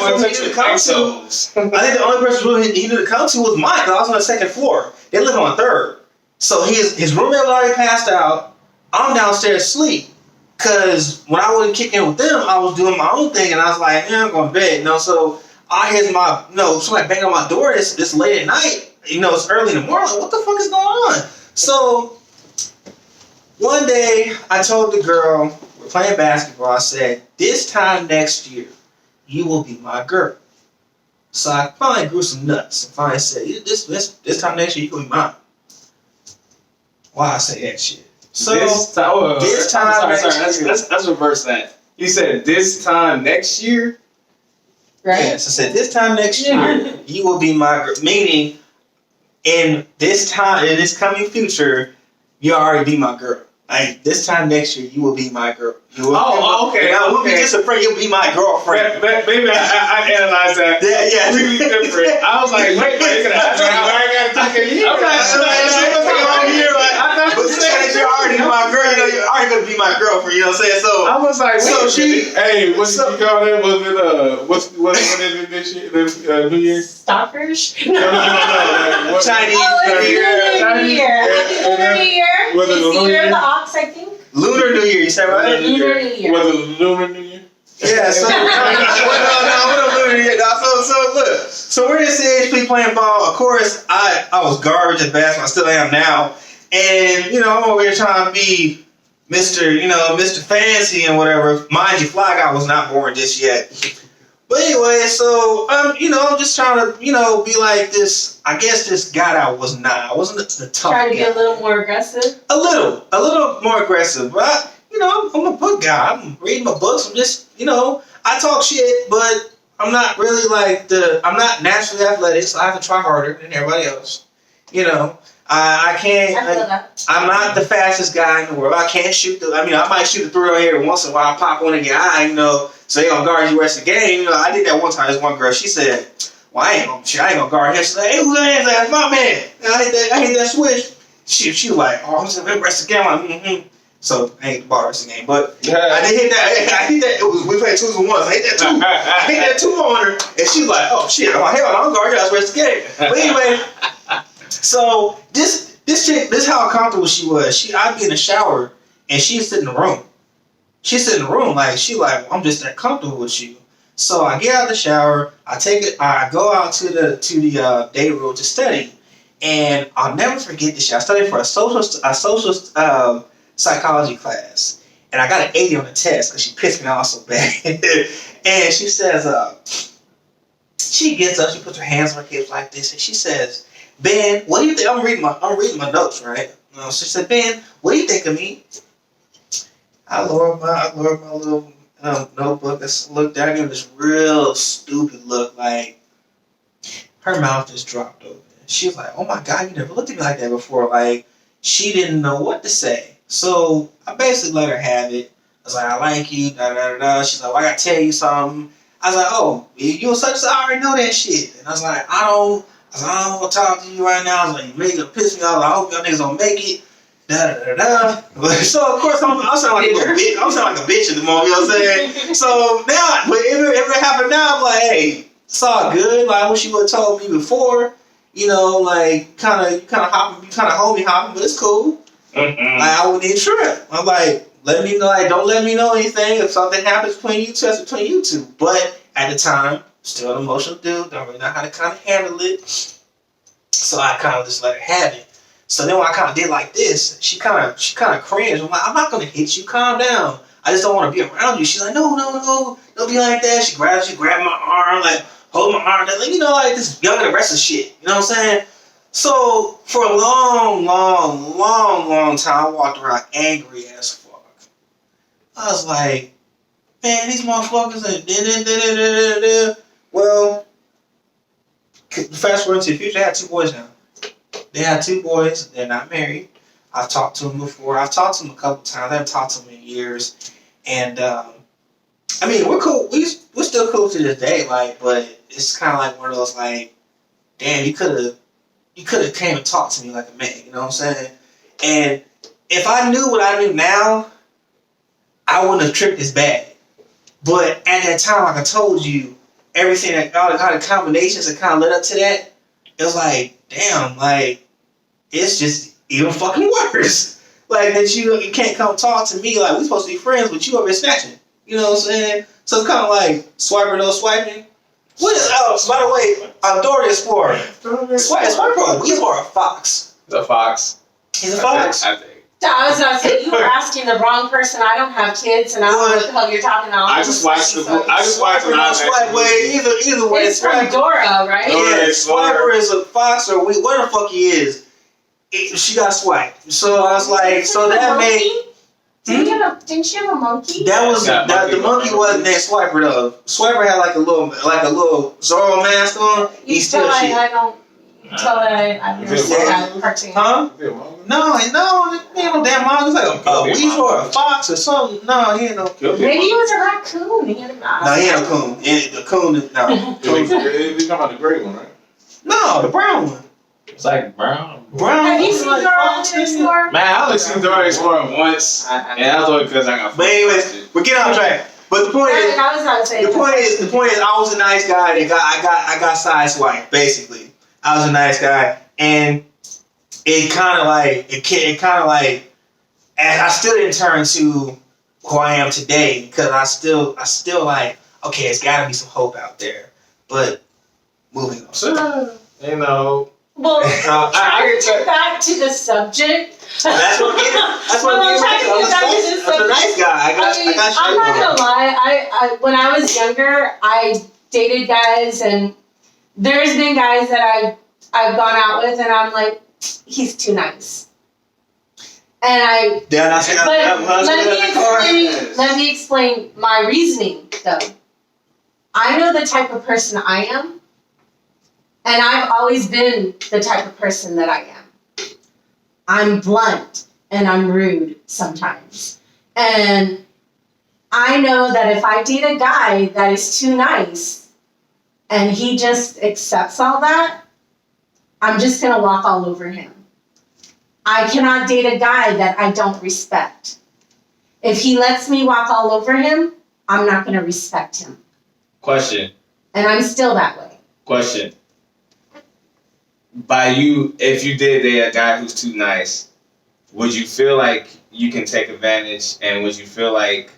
he knew to come to was Mike. I was on the second floor. They live on the third. So his roommate was already passed out. I'm downstairs asleep. Because when I wasn't kicking with them, I was doing my own thing. And I was like, I'm going to bed. So I hear somebody banging on my door this late at night. It's early in the morning. Like, what the fuck is going on? So one day I told the girl, we're playing basketball. I said, this time next year, you will be my girl. So I finally grew some nuts. And finally said, this time next year, you will be mine. Why I say that shit? So let's reverse that. You said this time next year, right? Yes, I said this time next year you will be my girl. Meaning, in this coming future, you already be my girl. Like this time next year, you will be my girl. Okay. I won't be just a friend. You'll be my girlfriend. Maybe I analyzed that. Yeah. Completely different. I was like, wait, you're gonna ask me why I gotta take a year? But this time you're already my girl. You're already gonna be my girlfriend. You know what I'm saying? So I was like, what did you call that? Was it what is it this year? New Year? Stalkers? No. Chinese. Lunar New Year. Happy Lunar New Year. Was it It's the Lunar year of Year? the ox, I think. Lunar New Year. You said right? Lunar New Year. Was it Lunar New Year? Yeah, so look. So we're in CHP playing ball. Of course, I was garbage at basketball. I still am now. And I'm over here trying to be Mr. Fancy and whatever. Mind you, Fly Guy was not born just yet. But anyway, so I'm just trying to be like this. I guess this guy that I was not. I wasn't the tough guy. Trying to be a little more aggressive. A little more aggressive. But I'm a book guy. I'm reading my books. I'm just I talk shit, but I'm not really I'm not naturally athletic, so I have to try harder than everybody else. I can't. I feel that. I'm not the fastest guy in the world. I can't shoot I might shoot a three here once in a while, pop one in your eye, so they gonna guard you the rest of the game. I did that one time. This one girl, she said, well, I ain't gonna guard him. She's like, hey, who's that? That's my man. And I hit that switch. She was like, oh, I'm just gonna rest of the game. I'm like, So I ain't the bars game, but I did hit that. I hit that. We played 2s and 1s. I hit that 2. I hit that 2 on her, and she's like, "Oh shit! Oh hell, I'm guard. I was ready to get it." But anyway, so this chick, this is how comfortable she was. I'd be in the shower, and she'd sit in the room. She'd sit in the room like well, I'm just that comfortable with you. So I get out of the shower. I go out to the day room to study, and I'll never forget this shit. I studied for a social psychology class, and I got an 80 on the test because she pissed me off so bad. And she says, she gets up, she puts her hands on her hips like this, and she says, "Ben, what do you think?" I'm reading my notes, right? She said, "Ben, what do you think of me?" I lowered my little notebook. I looked down, gave this real stupid look, like her mouth just dropped open. She was like, "Oh my God, you never looked at me like that before." Like, she didn't know what to say. So I basically let her have it. I was like, "I like you, da da da da." She's like, "Well, I gotta tell you something." I was like, "Oh, you and such, I already know that shit." And I was like, I don't want to talk to you right now. I was like, "You make it piss me off. I hope y'all niggas don't make it." Da da da da. So of course I'm sounding like a little bitch. I'm sounding like a bitch at the moment. You know what I'm saying? So now, but if it happened now, I'm like, hey, it's all good. Like, I wish you would have told me before. You know, like kind of homie hopping, but it's cool. Like, I wouldn't even trip. I'm like, let me know. Like, don't let me know anything if something happens between you two. That's between you two. But at the time, still an emotional dude. Don't really know how to kind of handle it. So I kind of just let her have it. So then when I kind of did like this, she kind of cringed. I'm like, "I'm not gonna hit you. Calm down. I just don't want to be around you." She's like, no, don't be like that. She grabbed my arm, like hold my arm, like, you know, like this young and aggressive shit. You know what I'm saying? So for a long time, I walked around angry as fuck. I was like, man, these motherfuckers are Well, fast forward into the future, I had 2 boys now. They had 2 boys. They're not married. I've talked to them before. I've talked to them a couple times. I haven't talked to them in years. And, I mean, we're cool. We're still cool to this day, like, but it's kind of like one of those, like, damn, you could have came and talked to me like a man, you know what I'm saying? And if I knew what I knew now, I wouldn't have tripped as bad. But at that time, like I told you, everything that all the combinations that kind of led up to that, it was like, damn, like, it's just even fucking worse. Like, that you can't come talk to me, like, we supposed to be friends, but you over here snatching. You know what I'm saying? So it's kind of like swiper, no swiping. What is, by the way, Dora the Explorer. Swiper, he's more a fox. He's a fox. He's a fox? I think. I was gonna say, you were asking the wrong person. I don't have kids, and I don't know what the hell you're talking about. I just watched the book. I just watched the Swipe way. Either way, it's from Dora, right? Yeah, Swiper is a fox, or what the fuck he is. She got swiped. So I was like, so that made. Didn't she have a monkey? That was the monkey wasn't named Swiper though. Swiper had like a little Zorro mask on. You still like I don't. Tell that I've never seen that cartoon. Huh? No, he ain't no damn manga. It's like a weasel or a fox or something. No, he ain't no. Maybe he was a raccoon. He had a mask. No, he ain't a coon. The coon is no. We talking about the gray one, right? No, the brown one. It's like brown. Have you seen Dora the Explorer? Man, I only seen Dora the Explorer once, and that was only because I got. But anyways, we're getting off track. But the point is, I was about to say. The point is, I was a nice guy and I got sideswiped basically. I was a nice guy, and it kind of like, and I still didn't turn to who I am today because I still like, okay, it's got to be some hope out there. But moving on. Sure. You know. Well, I get back to the subject. That's what I'm getting. I'm a nice guy. I got I'm not gonna lie. I when I was younger, I dated guys, and there's been guys that I've gone out with, and I'm like, he's too nice. And let me explain my reasoning though. I know the type of person I am, and I've always been the type of person that I am. I'm blunt and I'm rude sometimes. And I know that if I date a guy that is too nice and he just accepts all that, I'm just going to walk all over him. I cannot date a guy that I don't respect. If he lets me walk all over him, I'm not going to respect him. Question. And I'm still that way. Question. By you, if you did date a guy who's too nice, would you feel like you can take advantage, and would you feel like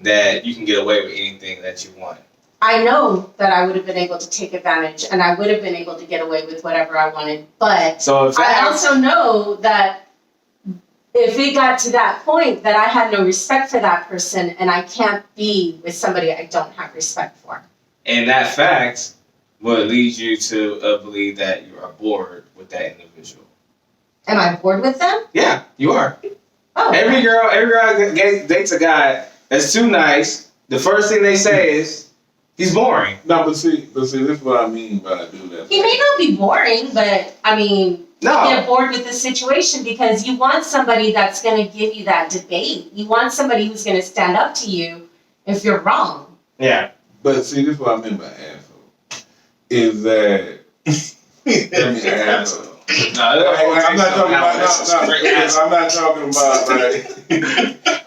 that you can get away with anything that you want? I know that I would have been able to take advantage, and I would have been able to get away with whatever I wanted. But So if I also know that if it got to that point that I had no respect for that person, and I can't be with somebody I don't have respect for. And that fact would lead you to believe that you are bored with that individual. Am I bored with them? Yeah, you are. Oh. Every girl that dates a guy that's too nice, the first thing they say is, he's boring. No, but see, this is what I mean by do that. He may not be boring, but I mean, No. you get bored with the situation because you want somebody that's going to give you that debate. You want somebody who's going to stand up to you if you're wrong. Yeah. But see, this is what I mean by asshole. Is that I mean asshole. No, I'm not talking about I'm not talking about like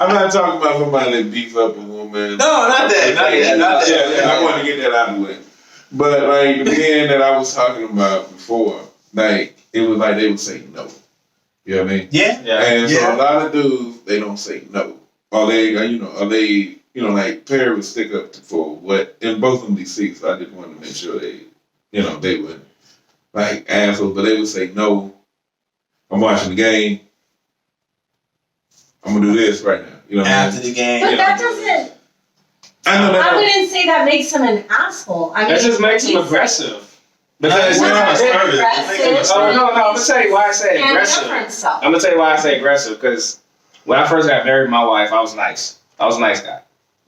I'm not talking about somebody that beats up a woman. No, not that. Not that. Yeah, I want to get that out of the way. But like the men that I was talking about before, like it was like they would say no. You know what I mean? Yeah. And so a lot of dudes they don't say no. Or they like Perry would stick up for what in both of them these seats. So I just wanted to make sure they wouldn't like assholes, but they would say no. I'm watching the game. I'm gonna do this right now. You know what I mean? After the game. But that doesn't. I know that. I wouldn't say that makes him an asshole. I mean, that just makes him aggressive. Because Not aggressive. aggressive. Oh no, I'm gonna tell you why I say Stand up aggressive. for himself. I'm gonna tell you why I say aggressive, because when I first got married to my wife, I was nice. I was a nice guy.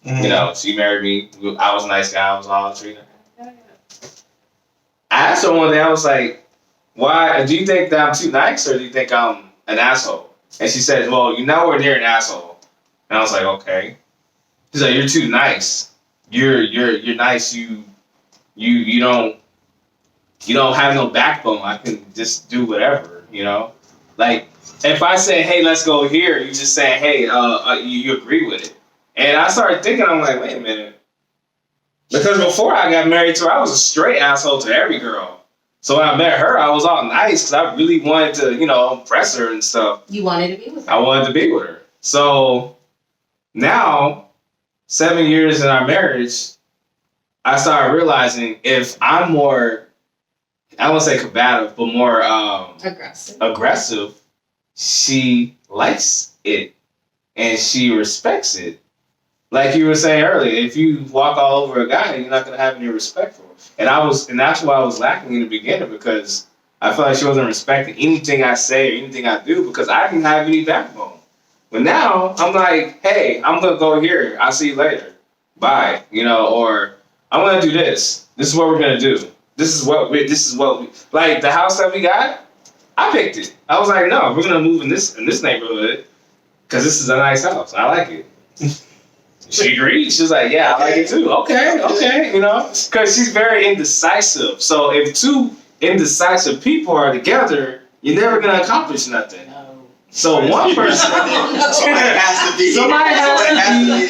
Mm-hmm. You know, she married me. I was a nice guy. I was all treating her. I asked her one day, I was like, why, do you think that I'm too nice or do you think I'm an asshole? And she said, well, you're nowhere near an asshole. And I was like, okay. She's like, you're too nice. You're nice. You don't have no backbone. I can just do whatever, you know? Like, if I say, hey, let's go here, you just say, hey, you agree with it. And I started thinking, I'm like, wait a minute. Because before I got married to her, I was a straight asshole to every girl. So when I met her, I was all nice because I really wanted to, impress her and stuff. You wanted to be with her. I wanted to be with her. So now, 7 years in our marriage, I started realizing if I'm more, I won't say combative, but more aggressive, she likes it and she respects it. Like you were saying earlier, if you walk all over a guy, you're not gonna have any respect for him. And that's why I was lacking in the beginning, because I felt like she wasn't respecting anything I say or anything I do because I didn't have any backbone. But now I'm like, hey, I'm gonna go here. I'll see you later. Bye. Or I'm gonna do this. This is what we're gonna do. This is what we like the house that we got. I picked it. I was like, no, we're gonna move in this neighborhood because this is a nice house. I like it. She agreed. She was like, yeah, I like it too. Okay, because she's very indecisive. So if two indecisive people are together, you're never going to accomplish nothing. No. So one person, somebody has to be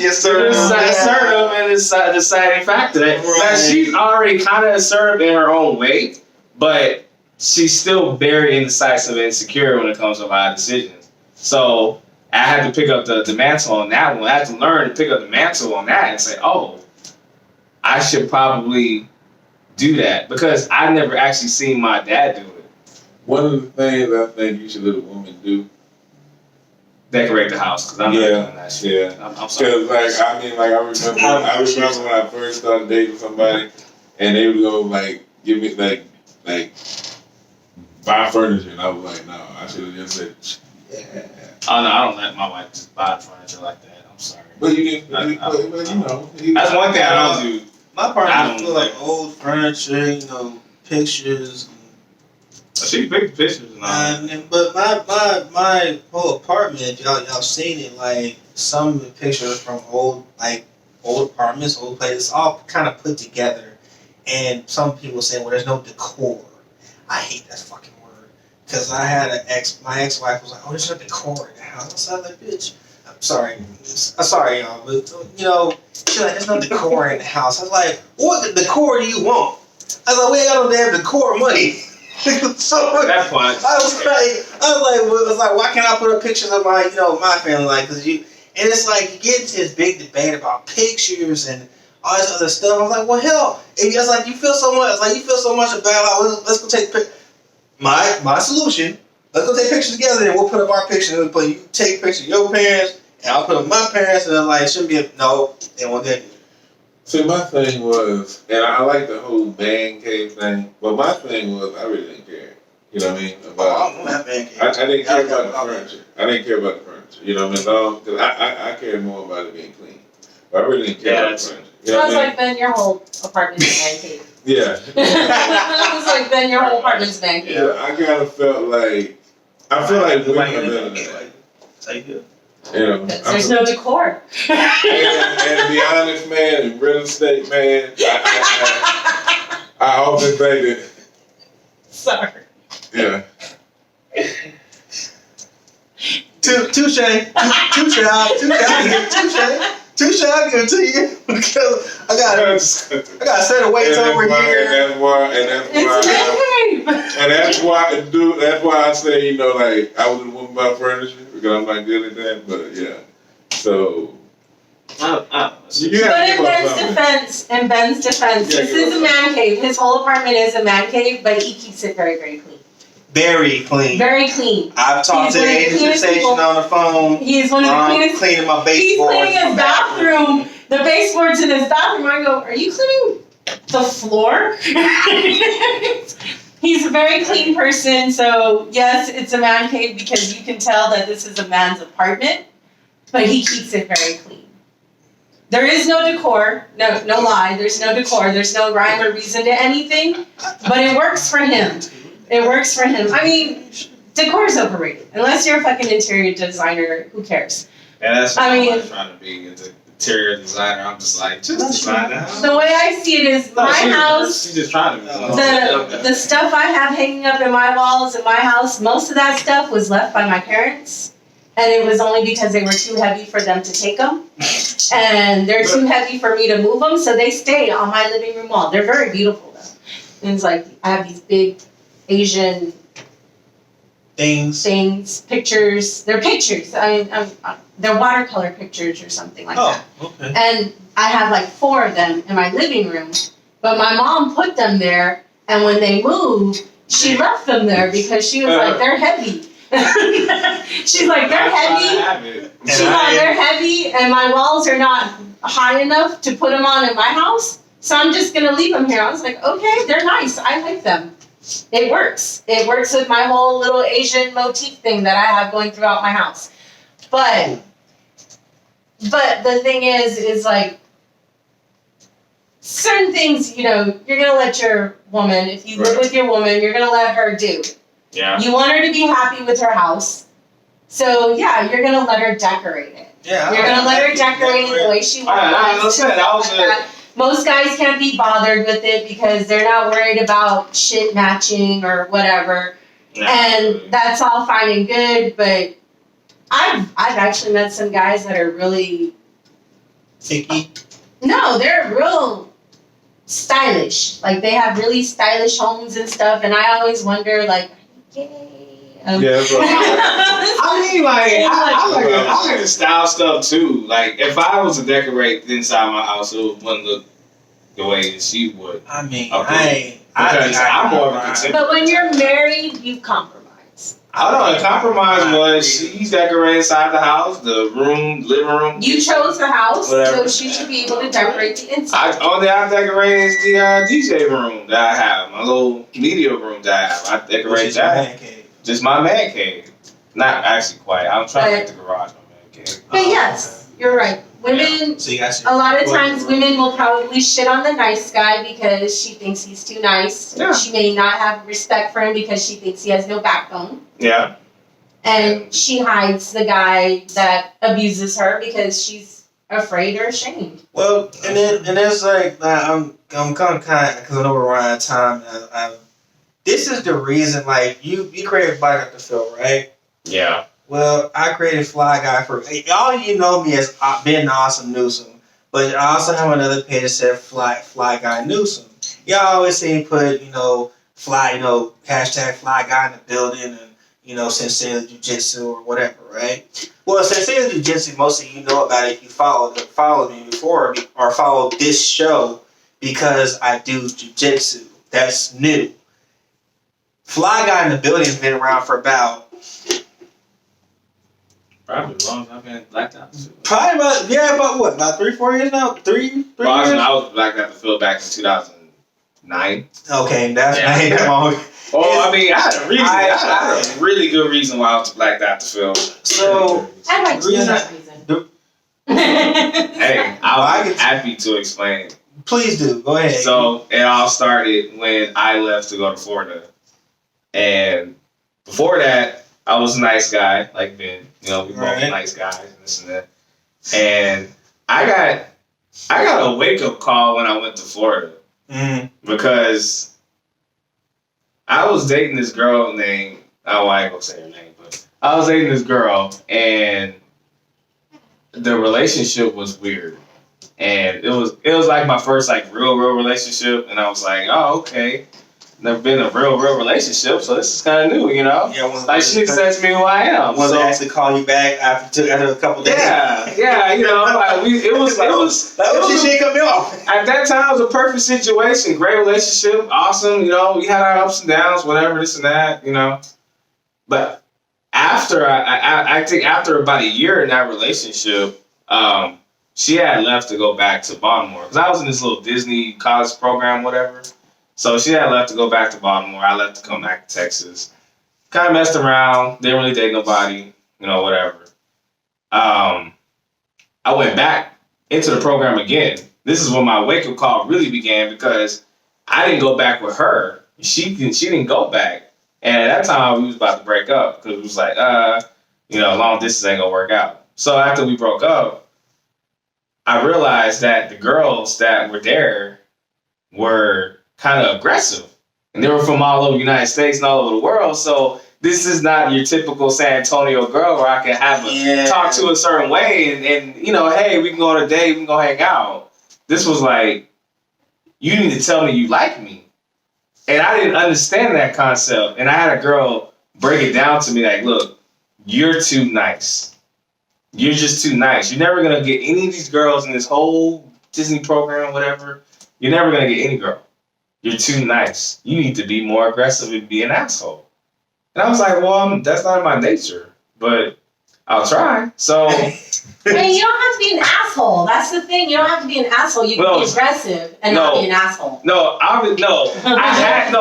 assertive and the deciding factor. Now, she's already kind of assertive in her own way, but she's still very indecisive and insecure when it comes to a lot of decisions. So I had to pick up the mantle on that one. I had to learn to pick up the mantle on that and say, oh, I should probably do that because I never actually seen my dad do it. One of the things I think you should let a woman do, decorate the house, because I'm not doing that shit. Yeah. I'm sorry. Because I remember when I first started dating somebody and they would go give me buy furniture, and I was like, no, I should have just said, yeah. Oh no, I don't let my wife just buy furniture like that. I'm sorry. But you didn't. That's one thing I don't do. My partner feel like old furniture, pictures. She picked pictures and all. But my whole apartment, y'all seen it. Like some of the pictures from old apartments, old places, all kind of put together. And some people say, well, there's no decor. I hate that fucking word. Because I had my ex-wife was like, oh, there's no decor in the house. I was like, bitch, sorry, y'all, but she's like, there's no decor in the house. I was like, what decor do you want? I was like, we ain't got no damn decor money. So that point, I was like, why can't I put up pictures of my, my family, like, cause you, and it's like you get into this big debate about pictures and all this other stuff. I was like, well, hell, and I was like, you feel so much about, let's go take my solution. Let's go take pictures together and we'll put up our pictures. And you take pictures of your parents and I'll put up my parents, and they're like, shouldn't be no, they won't get it. See, my thing was, and I like the whole man cave thing, but my thing was, I really didn't care. You know what I mean? I don't have man cave. I didn't care about the furniture. I didn't care about the furniture. You know what I mean? No, because I cared more about it being clean. But I really didn't care about the furniture. You know Sounds like Ben, your whole apartment's a man cave. Yeah. Sounds like Ben, your whole apartment's a man cave. Yeah, I kind of felt like, I feel like women are better than that. That's how you feel. You know, There's no decor. and to be honest, man, in real estate, man, I often think that. Sorry. Yeah. Touche. I'll give it to you because I got a set of weights over here. And that's why I say, like, I wouldn't want my furniture because I'm not good at that. But yeah, so. But in Ben's defense, this is a man cave. His whole apartment is a man cave, but he keeps it very, very clean. Very clean. Very clean. I've talked to the agency station on the phone. He's one of the cleanest. Cleaning my baseboards. He's cleaning his bathroom. The baseboards in his bathroom. I go, are you cleaning the floor? He's a very clean person. So yes, it's a man cave because you can tell that this is a man's apartment, but he keeps it very clean. There is no decor. No lie. There's no decor. There's no rhyme or reason to anything, but it works for him. It works for him. I mean, decor is overrated. Unless you're a fucking interior designer, who cares? Yeah, that's what I'm trying to be as an interior designer. I'm just like, design the house. The way I see it is house. She's just trying to be. The stuff I have hanging up in my walls in my house, most of that stuff was left by my parents. And it was only because they were too heavy for them to take them. And they're too heavy for me to move them. So they stay on my living room wall. They're very beautiful, though. And it's like, I have these big Asian things, pictures. They're pictures. They're watercolor pictures or something like that. Okay. And I have like 4 of them in my living room. But my mom put them there. And when they moved, she left them there because she was like, they're heavy. She's like, they're heavy. She's like, they're heavy, and my walls are not high enough to put them on in my house, so I'm just gonna leave them here. I was like, okay, they're nice. I like them. It works. It works with my whole little Asian motif thing that I have going throughout my house. But the thing is like, certain things, you're gonna let your woman, if you live with your woman, you're gonna let her do. Yeah. You want her to be happy with her house. So, yeah, you're going to let her decorate it. Yeah. You're going to let her decorate it the way she wants. Most guys can't be bothered with it because they're not worried about shit matching or whatever. No. And that's all fine and good, but I've actually met some guys that are really... picky? No, they're real stylish. Like, they have really stylish homes and stuff, and I always wonder, like, I mean, like, I like the style stuff too. Like, if I was to decorate inside my house, it wouldn't look the way she would. I mean, I'm more of a contemporary. But when you're married, you compromise. I don't know. The compromise was she's decorating inside the house, the living room. You chose the house, so she should be able to decorate the inside. Only I decorate is the DJ room that I have, my little media room that I have. I decorate that. Just my man cave. Not actually quite. I'm trying to make the garage my man cave. But yes, you're right. Women, a lot of times women will probably shit on the nice guy because she thinks he's too nice. Yeah. She may not have respect for him because she thinks he has no backbone. Yeah. And she hides the guy that abuses her because she's afraid or ashamed. Well, and it's like, I'm kind of, because I know we're running out of time. This is the reason, like, you created Bike Up the Field, right? Yeah. Well, I created Fly Guy for all you know me as Ben Awesome Newsome, but I also have another page that said Fly Guy Newsome. Y'all always see me put fly hashtag Fly Guy in the building and Sensei Jiu-Jitsu or whatever, right? Well, Sensei Jiu-Jitsu, most of you know about it if you followed me before or followed this show because I do Jiu-Jitsu. That's new. Fly Guy in the building has been around for about Probably as long as I've been blacked out. probably about what? About 3-4 years now? Three years? I was blacked out the field back in 2009. Okay, that's Yeah. not even long. Oh, I mean, I had a reason. I had a really good reason why I was blacked out the field. So I'd like to know that reason. Hey, I'm happy to explain. please do. Go ahead. So it all started when I left to go to Florida, and before that, I was a nice guy, like Ben. We both nice guys and this and that. And I got a wake up call when I went to Florida because I was dating this girl named I ain't gonna say her name, but I was dating this girl, and the relationship was weird. And it was like my first real relationship, and I was like, oh, okay. Never been in a real relationship, so this is kind of new, Yeah, she accepts me who I am. Was actually call you back after a couple days? Yeah, it was. She didn't cut me off. At that time, it was a perfect situation, great relationship, awesome. We had our ups and downs, whatever, this and that, But after I think after about a year in that relationship, she had left to go back to Baltimore because I was in this little Disney college program, whatever. So she had left to go back to Baltimore. I left to come back to Texas. Kind of messed around. Didn't really date nobody. Whatever. I went back into the program again. This is when my wake-up call really began because I didn't go back with her. She didn't go back. And at that time, we was about to break up because it was like, long distance ain't going to work out. So after we broke up, I realized that the girls that were there were kind of aggressive. And they were from all over the United States and all over the world. So this is not your typical San Antonio girl where I can have talk to a certain way and hey, we can go on a date, we can go hang out. This was like, you need to tell me you like me. And I didn't understand that concept. And I had a girl break it down to me like, look, you're too nice. You're just too nice. You're never going to get any of these girls in this whole Disney program, whatever. You're never going to get any girl. You're too nice. You need to be more aggressive and be an asshole. And I was like, well, that's not my nature, but I'll try. So. Hey, you don't have to be an asshole. That's the thing. You don't have to be an asshole. You can be aggressive and not be an asshole. I had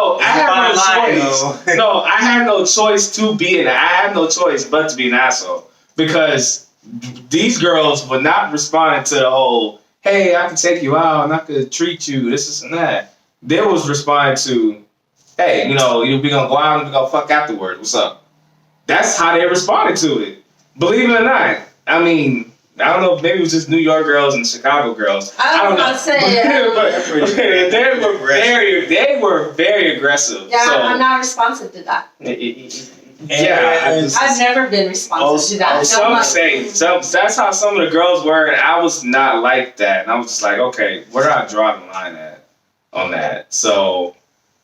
no choice to be I had no choice but to be an asshole because these girls were not responding to the whole, hey, I can take you out and I could treat you, this and that. They was responding to, hey, we gonna go out and we gonna fuck afterwards. What's up? That's how they responded to it. Believe it or not. I mean, I don't know, maybe it was just New York girls and Chicago girls. I was about to say, they were very aggressive. Yeah, so, I'm not responsive to that. Yeah, I've never been responsive to that. That's how some of the girls were, and I was not like that. And I was just like, okay, where do I draw the line at on that? So,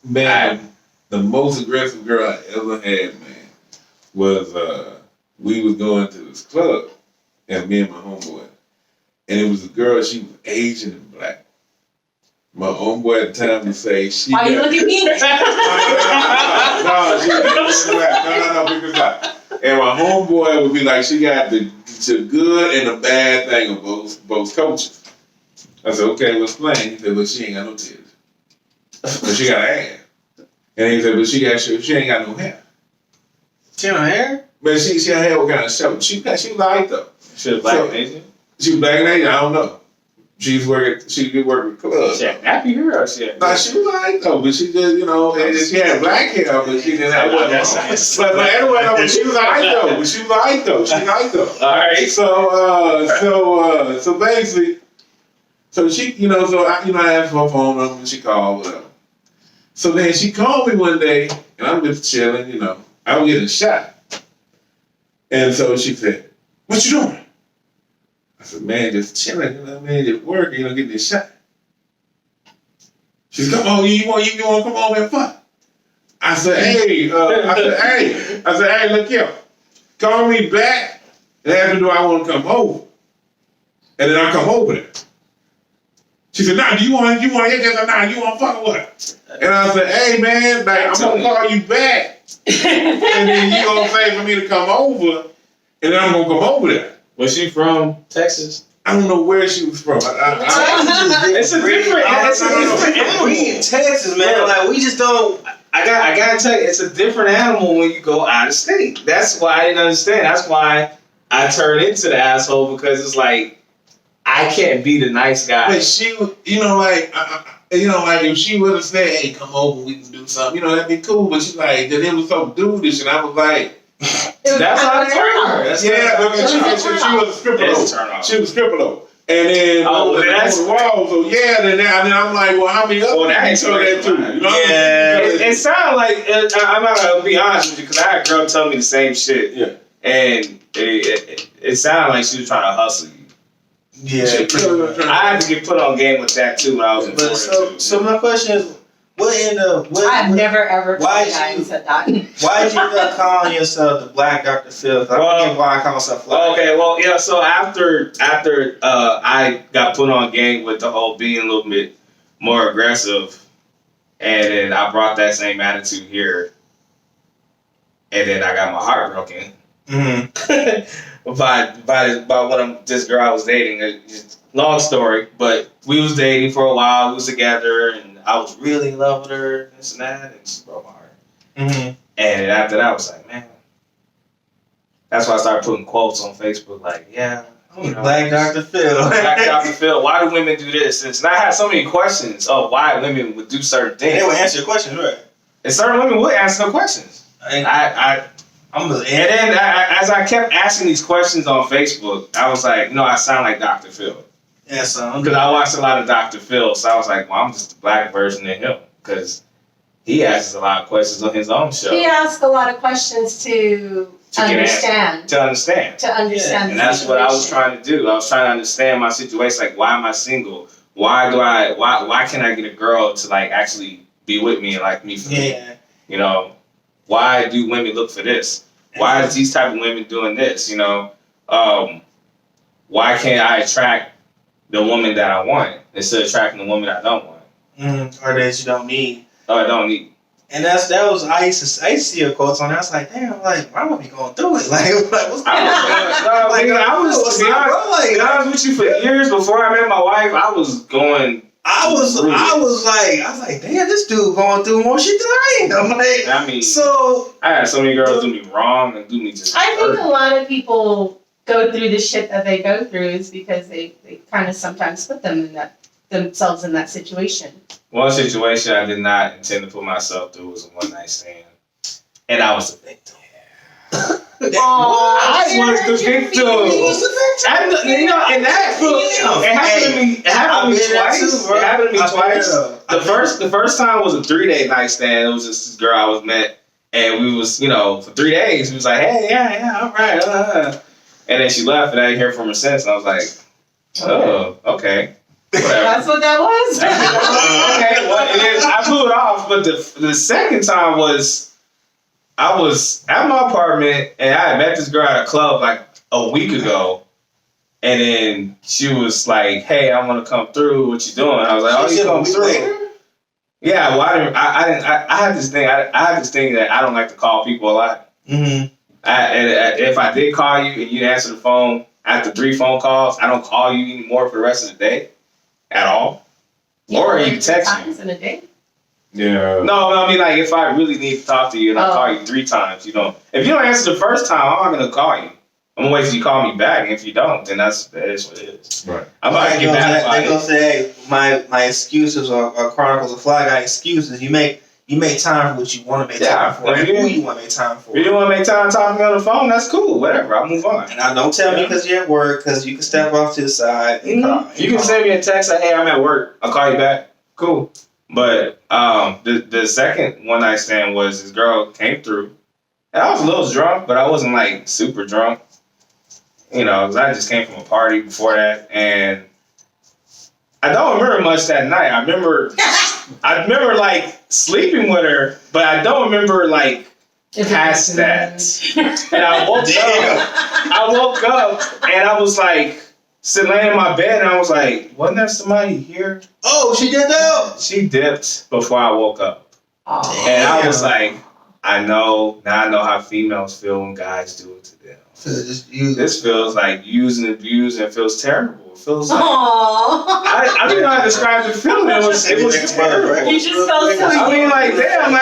man, the most aggressive girl I ever had, man, was we was going to this club, and me and my homeboy, and it was a girl. She was Asian and black. My homeboy at the time would say, why you look at me? No, because not. And my homeboy would be like, she got the good and the bad thing of both cultures. I said, okay, what's playing? He said, well, she ain't got no titties. But she got ass. And he said, but she ain't got no hair. She had no hair? But she had hair what kind of show. She was light though. She was black and Asian? She was black and Asian, I don't know. She did work at clubs. She had nappy hair or shit? Nah, she was light though, but she just, she had black hair, but she didn't have white hair. But anyway, no, she was light though. She light though. All right. So basically, so she, so I asked for her phone number and she called, whatever. So then she called me one day, and I'm just chilling, I was getting shot. And so she said, "What you doing?" I said, "Man, just chilling, you know what I mean? Just working, getting this shot." She said, "Come on, you want to come over and fuck?" I said, "Hey, look here. Call me back and ask me do I want to come over. And then I'll come over there." She said, "Nah, do you want to hit this or nah, you want to fuck with her?" And I said, "Hey, man, like, I'm going to call you back. And then you going to say for me to come over. And then I'm going to come over there." Was she from Texas? I don't know where she was from. It's a different animal. We in Texas, man. Like, we just don't. I gotta tell you, it's a different animal when you go out of state. That's why I didn't understand. That's why I turned into the asshole, because it's like, I can't be the nice guy. But she, like if she would have said, "Hey, come over, we can do something," that'd be cool. But she like, that it was so dudish, and I was like, that's how it turned her. She was a stripper though. She was a stripper though. And then that's the wall. So then I'm like, well, how many other that ain't people that too? It sounded like, I'm not gonna be honest with you, because I had a girl tell me the same shit. Yeah. And it sounded like she was trying to hustle you. Yeah. I had to get put on game with that too when I was in Florida. So my question is, I've never ever told a guy and said that. Why did you end up calling yourself the Black Dr. Phil? I don't get why I call myself Black. Okay, well, yeah. So after I got put on game with the whole being a little bit more aggressive, and then I brought that same attitude here, and then I got my heart broken. Mm-hmm. by this girl I was dating. Long story, but we was dating for a while. We was together, and I was really in love with her, this and that, and she broke my heart. Mm-hmm. And after that, I was like, man. That's why I started putting quotes on Facebook, like, yeah, Black Dr. Phil. Black Dr. Phil. Why do women do this? And I had so many questions of why women would do certain things. They would answer your questions, right? And certain women would answer the questions. And then as I kept asking these questions on Facebook, I was like, I sound like Dr. Phil. Yeah, son. Because I watched a lot of Dr. Phil, so I was like, well, I'm just the black version of him. Because he asks a lot of questions on his own show. He asks a lot of questions to understand. To understand. Yeah. And that's what I was trying to do. I was trying to understand my situation. Like, why am I single? Why can I get a girl to like actually be with me and like me for me? Why do women look for this? Why is these type of women doing this? Why can't I attract the woman that I want instead of attracting the woman I don't want? Or that you don't need. Oh, I don't need. And I used to see your quotes on that. I was like, damn, like, why would we going through it? Like what's going on? I was to be honest with you, for years before I met my wife, I was like, damn, this dude going through more shit than I am. Like, I had so many girls do me wrong and do me just. I think a lot of people go through the shit that they go through is because they kind of sometimes put themselves in that situation. One situation I did not intend to put myself through was a one night stand, and I was the victim. I was the victim. And that it happened to me twice. It happened to me twice. The first time was a 3-day night stand. It was just this girl I was met, and we was for 3 days. We was like, hey, yeah, all right. And then she left, and I didn't hear from her since. And I was like, oh, okay. Whatever. That's what that was? Okay, well, and then I blew it off. But the second time was, I was at my apartment, and I had met this girl at a club like a week ago. And then she was like, hey, I want to come through. What you doing? I was like, oh, you come through? Yeah, well, I had this thing that I don't like to call people a lot. Mm-hmm. If I did call you and you didn't answer the phone after 3 phone calls, I don't call you anymore for the rest of the day at all. Or you can text me. In a day? Yeah. No, I mean, like, if I really need to talk to you and I call you 3 times, if you don't answer the first time, I'm not going to call you. I'm going to wait till you call me back. And if you don't, then that is what it is. Right. I'm not going to get mad about it. They're going to say, my excuses are Chronicles of Fly Guy excuses. You make time for what you want to make time for. And who you want to make time for. If you want to make time to talk to me on the phone, that's cool. Whatever. I'll move on. And don't tell me because you're at work, because you can step off to the side and call. You can send me a text like, hey, I'm at work. I'll call you back. Cool. But the second one night stand was this girl came through, And I was a little drunk, but I wasn't like super drunk. You know, 'cause I just came from a party before that, and I don't remember much that night. I remember like sleeping with her, but I don't remember like past that. And I woke up and I was like laying in my bed and I was like, wasn't there somebody here? Oh, she did that? She dipped before I woke up. Oh. And I was like, now I know how females feel when guys do it to them. This feels like used and abused and feels terrible. It feels like I don't even know how to describe the feeling. It was terrible. You just felt so I mean, like, damn,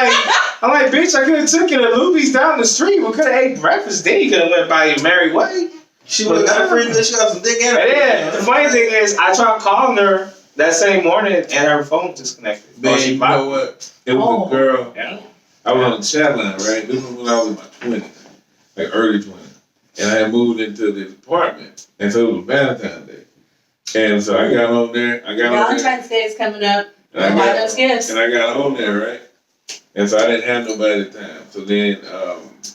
I'm like, bitch, I could have took you to Luby's down the street. We could have ate breakfast. Then you could have went by your merry way. She would have got a free. She got some dick in her. Yeah, the funny thing is, I tried calling her that same morning and her phone disconnected. Man, you know what? It was a girl. Yeah. I was on the chat line, right? This was when I was in my 20s, like early 20s. And I had moved into this apartment. And so it was Valentine's Day. And so I got on there. Valentine's Day is coming up. And Buy those gifts. And I got on there, right? And so I didn't have nobody at the time. So then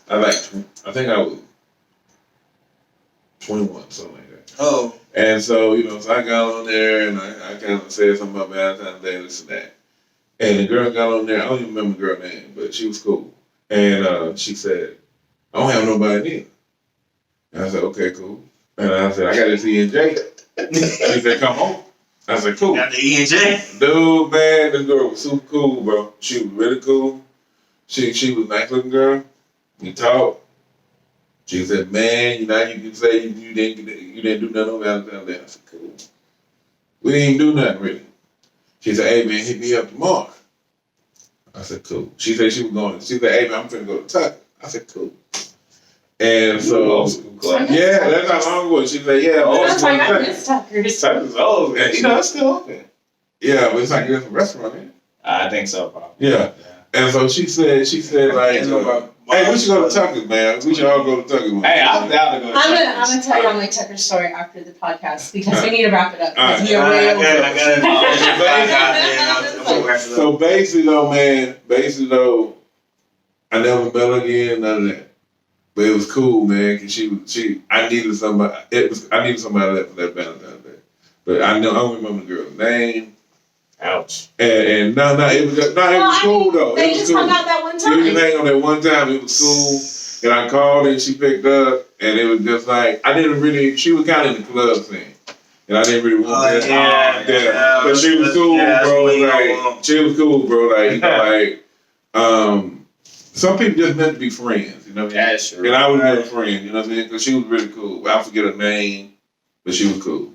I think I was 21, something like that. Oh. And so, so I got on there and I kind of said something about Valentine's Day, this and that. And the girl got on there, I don't even remember the girl's name, but she was cool. And she said, I don't have nobody neither. And I said, okay, cool. And I said, I got this E&J. She said, come home. I said, cool. Got the E&J? Dude, man, this girl was super cool, bro. She was really cool. She was a nice looking girl. We talked. She said, man, you can say you didn't do nothing on Valentine's Day. I said, cool. We didn't even do nothing, really. She said, hey, man, hit me up tomorrow. I said, cool. She said she was going. She said, hey, man, I'm finna go to Tucker. I said, cool. And so, yeah, that's how long ago. She said, yeah. That's why I miss Tucker's. Tucker's old, man. It's still open. Yeah, but it's like a restaurant, man. I think so, probably. Yeah. And so she said like, hey, we should go to Tucker's, man. We should all go to Tucker's. Hey, I'm down to go to Tucker's. I'm gonna tell y'all my Tucker story after the podcast because we need to wrap it up. All right. We are way over. So basically though, I never met her again, none of that. But it was cool, man, because I needed somebody. I needed somebody for that Valentine's Day. But I don't remember the girl's name. Ouch. And no, it was cool though. They it was just cool. hung out that one time. We just hang on that one time. It was cool. And I called and she picked up, and it was just like she was kind of in the club scene. And I didn't really want that. Yeah. But she was cool, bro. Like, she was cool, bro. Like, some people just meant to be friends, you know what I mean? Yeah, sure. And I was never a friend, you know what I mean? Because she was really cool. I forget her name, but she was cool.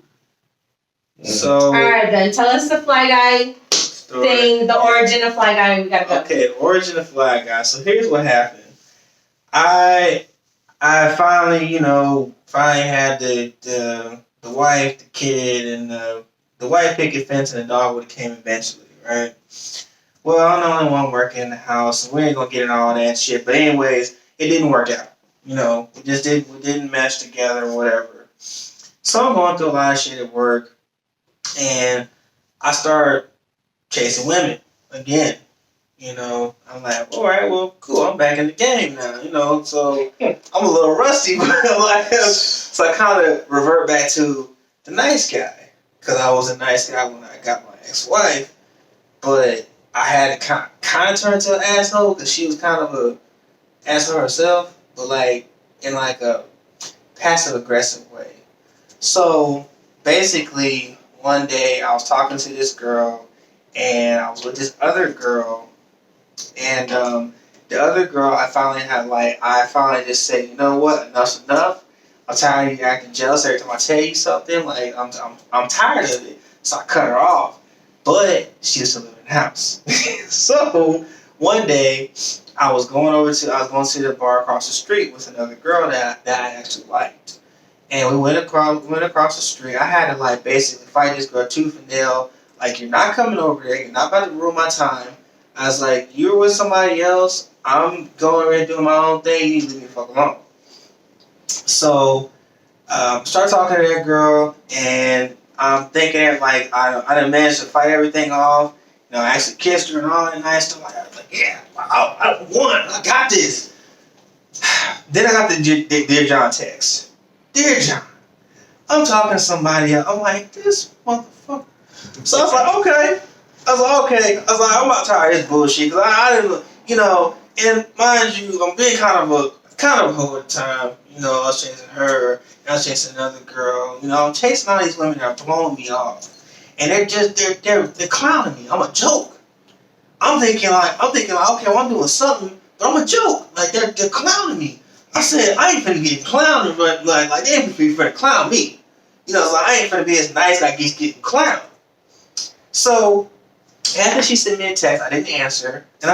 So, all right, then tell us the Fly Guy thing, the origin of Fly Guy. We gotta go. Okay, origin of Fly Guy. So here's what happened. I finally, had the wife, the kid, and the wife picket fence, and the dog would have came eventually, right? Well, I'm the only one working in the house, and we ain't gonna get into all that shit. But anyways, it didn't work out. We didn't mesh together or whatever. So I'm going through a lot of shit at work, and I start chasing women again. I'm like, all right, well, cool. I'm back in the game now. So I'm a little rusty, but so I kind of revert back to the nice guy because I was a nice guy when I got my ex-wife, but I had to kind of turn to an asshole because she was kind of a asshole herself, but like in like a passive aggressive way. So basically, one day I was talking to this girl, and I was with this other girl. And the other girl, I finally just said, you know what, enough's enough. I'm tired of you acting jealous every time I tell you something. Like I'm tired of it. So I cut her off. But she was still living in the house. So one day I was going to the bar across the street with another girl that I actually liked. And we went across the street. I had to basically fight this girl tooth and nail. Like, you're not coming over there. You're not about to ruin my time. I was like, you're with somebody else. I'm going over there doing my own thing. You need to leave me the fuck alone. So, start talking to that girl, and I'm thinking that, I done managed to fight everything off. I actually kissed her and all that nice stuff. I was like, yeah, I won. I got this. Then I got the Dear John text. Dear John, I'm talking to somebody else. I'm like, this motherfucker. So I was like, okay. I'm about tired of this bullshit because I didn't, and mind you, I'm being kind of a hoe at the time. I was chasing her, and I was chasing another girl. I'm chasing all these women that are blowing me off, and they're clowning me. I'm a joke. I'm thinking like, okay, well, I'm doing something, but I'm a joke. Like they're clowning me. I said I ain't finna get clowned, but like they ain't finna clown me. I ain't finna be as nice like he's getting clowned. So after she sent me a text, I didn't answer, and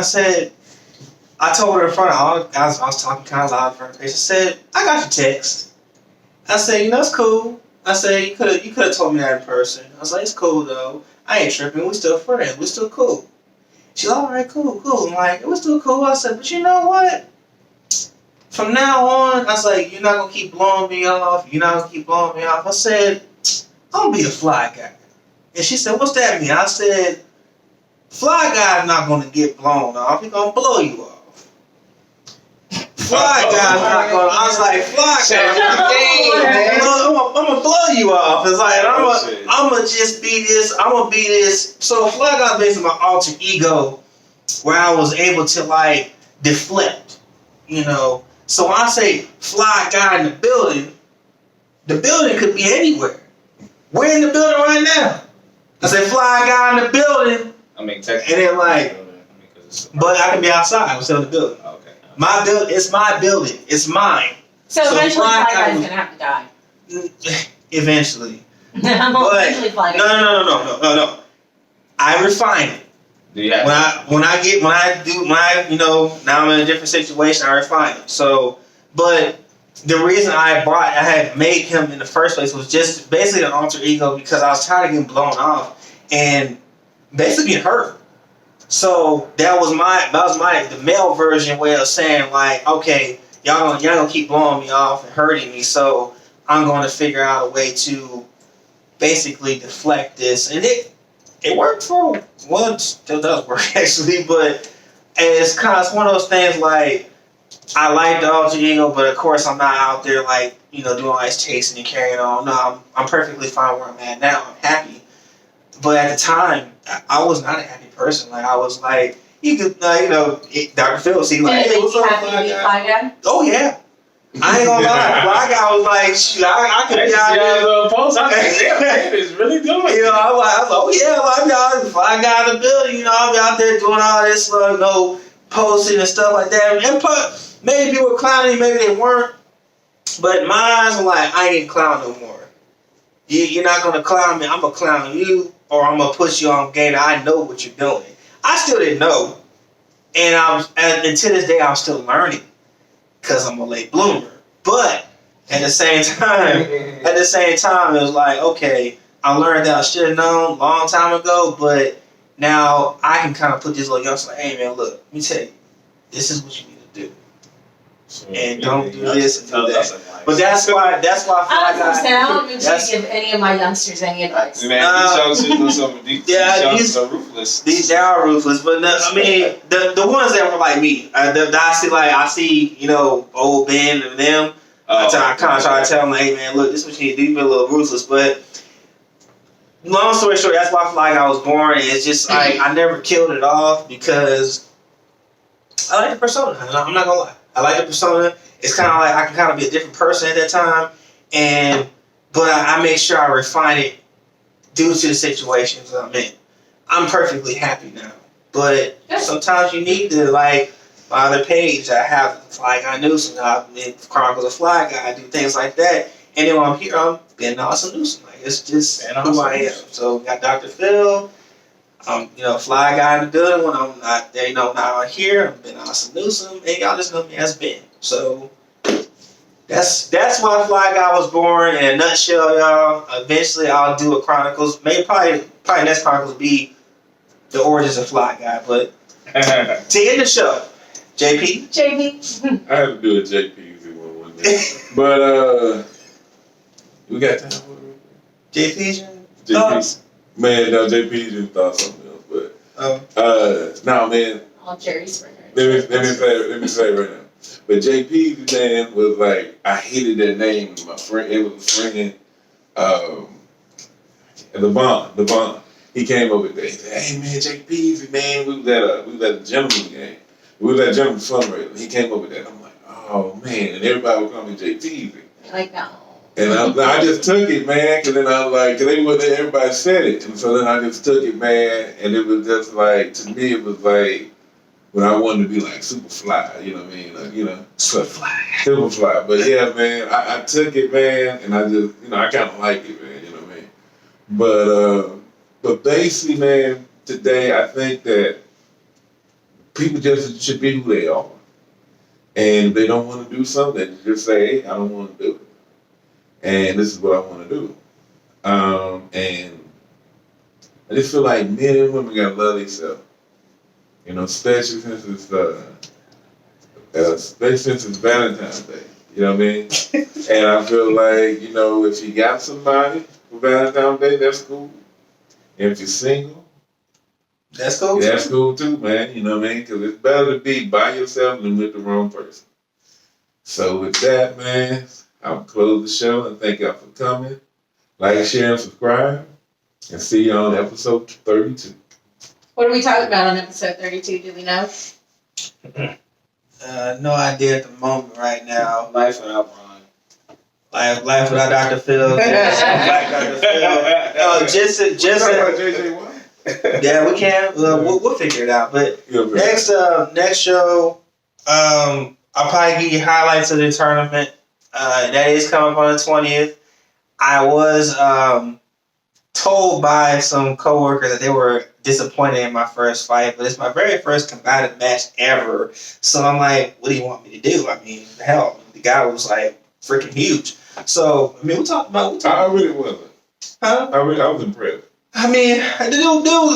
I told her in front of all. I was talking kind of loud in front of her face. I said, I got your text. I said, it's cool. I said, you could have told me that in person. I was like, it's cool though. I ain't tripping. We still friends. We still cool. She's like, all right, cool. I'm like, it was still cool. I said, but you know what? From now on, I was like, you're not gonna keep blowing me off. I said, I'm gonna be the fly guy. And she said, what's that mean? I said, fly guy's not gonna get blown off. He's gonna blow you off. Fly guy's not gonna. I was like, fly guy, I'm gonna blow you off. It's like I'm gonna just be this. I'm gonna be this. So fly guy's basically my alter ego, where I was able to like deflect. So when I say fly guy in the building could be anywhere. We're in the building right now. I say fly guy in the building. Technically, and then like, but I can be outside. I'm still in the building. Okay. My building. It's my building. It's mine. So eventually, Fly Guy's gonna have to die. Eventually. Eventually, Fly Guy. No. I refine it. Yeah. Now I'm in a different situation. I refine it. So, but the reason I had made him in the first place was just basically an alter ego because I was tired of getting blown off and basically being hurt. So that was the male version way of saying like, okay, y'all gonna keep blowing me off and hurting me, so I'm going to figure out a way to basically deflect this, and it worked for once. Still does work actually, but it's one of those things like I like the alter ego, but of course I'm not out there like doing all this chasing and carrying on. No, I'm perfectly fine where I'm at now. I'm happy. But at the time, I was not a happy person. Like I was like, you could, Dr. Phil, see, like, hey, what's up, Fly Guy? Oh yeah, I ain't gonna lie, Fly Guy was like, shoot, I could be out there. Little post. I was like, damn, it's really doing. I was like, oh yeah, I'm Fly Guy in the building. I'll be out there doing all this, posting and stuff like that. And maybe people were clowning, maybe they weren't. But my eyes were like, I ain't clown no more. You're not gonna clown me. I'm gonna clown you. Or I'm gonna put you on game. I know what you're doing. I still didn't know, and to this day I'm still learning because I'm a late bloomer. But at the same time, it was like, okay, I learned that I should have known a long time ago. But now I can kind of put this little youngster like, hey man, look, let me tell you, this is what you need to do. And don't do this and do that. But that's why I don't usually give any of my youngsters any advice. Man, these are ruthless. They are ruthless, but I mean the ones that were like me, I see old Ben and them. I kind of try to tell them, like, hey man, look, this is what you need to do. You've been a little ruthless, but long story short, that's why I was born. It's just like I never killed it off because I like the persona. I'm not gonna lie. I like the persona. It's kind of like I can kind of be a different person at that time, but I make sure I refine it due to the situations I'm in. I'm perfectly happy now, but sometimes you need to my other page. I have Fly Guy Newsom. In Chronicles of Fly Guy. I do things like that, and then when I'm here, I'm Ben Awesome Newsom. Like it's just who I am. So we got Dr. Phil. Fly Guy in the building when I'm not there, not out here. I've been Awesome Newsom, and y'all just know me as Ben. So that's why Fly Guy was born in a nutshell, y'all. Eventually, I'll do a Chronicles. Probably next Chronicles will be the origins of Fly Guy. But to end the show, JP. I have to do a JP one day, but we got time for it. JP. Man, no, JP just thought something else, but no, man. All Jerry Springer. Let me say it right now. But JP, man, was like, I hated that name. My friend, it was a friend, Levon. He came over there. He said, "Hey man, JP, man, we was at a gentleman game. We was at a gentleman's fundraiser." He came over there. I'm like, "Oh man," and everybody would call me JP. Like no. And I just took it, man, because then I was like, because they wasn't, everybody said it. And so then I just took it, man, and it was just like, to me, it was like, when I wanted to be like super fly, you know what I mean? Like, you know, super fly. But yeah, man, I took it, man, and I just, you know, I kind of like it, man, you know what I mean? But basically, man, today I think that people just should be who they are. And if they don't want to do something, just say, hey, I don't want to do it. And this is what I want to do. And I just feel like men and women gotta love themselves. You know, especially since it's Valentine's Day. You know what I mean? And I feel like, you know, if you got somebody for Valentine's Day, that's cool. And if you're single, That's cool. that's cool too, man. You know what I mean? Because it's better to be by yourself than with the wrong person. So with that, man, I'll close the show and thank y'all for coming. Like, share, and subscribe. And see y'all on episode 32. What are we talking about on episode 32? Do we know? No idea at the moment right now. Life without Ron. Life without Dr. Phil. Black Dr. Phil. No, just JJ Watt? yeah, we can. We'll figure it out. But next show, I'll probably give you highlights of the tournament. That is coming up on the 20th. I was told by some coworkers that they were disappointed in my first fight, but it's my very first combative match ever. So I'm like, what do you want me to do? I mean, hell, the guy was like freaking huge. So I mean, I really wasn't. Huh? I was impressed. I mean,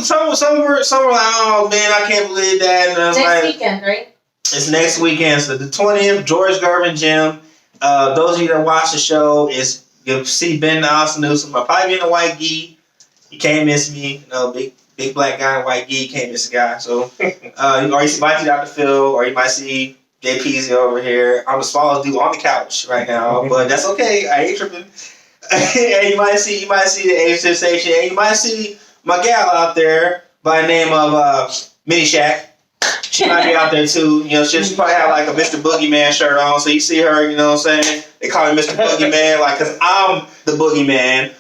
some were like, oh man, I can't believe that. And I was Next like, weekend, right? it's next weekend, so the 20th, George Gervin Gym. Those of you that watch the show, you'll see Ben the Austin Newsom. I'll probably be in a white gi. You can't miss me. You know, big black guy in white gi. You can't miss a guy. So, or you might see Dr. Phil, or you might see JPZ over here. I'm the smallest dude on the couch right now, but that's okay. I ain't tripping. And you might see the Age Sensation, and you might see my gal out there by the name of Mini Shack. She might be out there too. You know, she probably have like a Mr. Boogeyman shirt on, so you see her. You know what I'm saying? They call me Mr. Boogeyman, like, cause I'm the Boogeyman.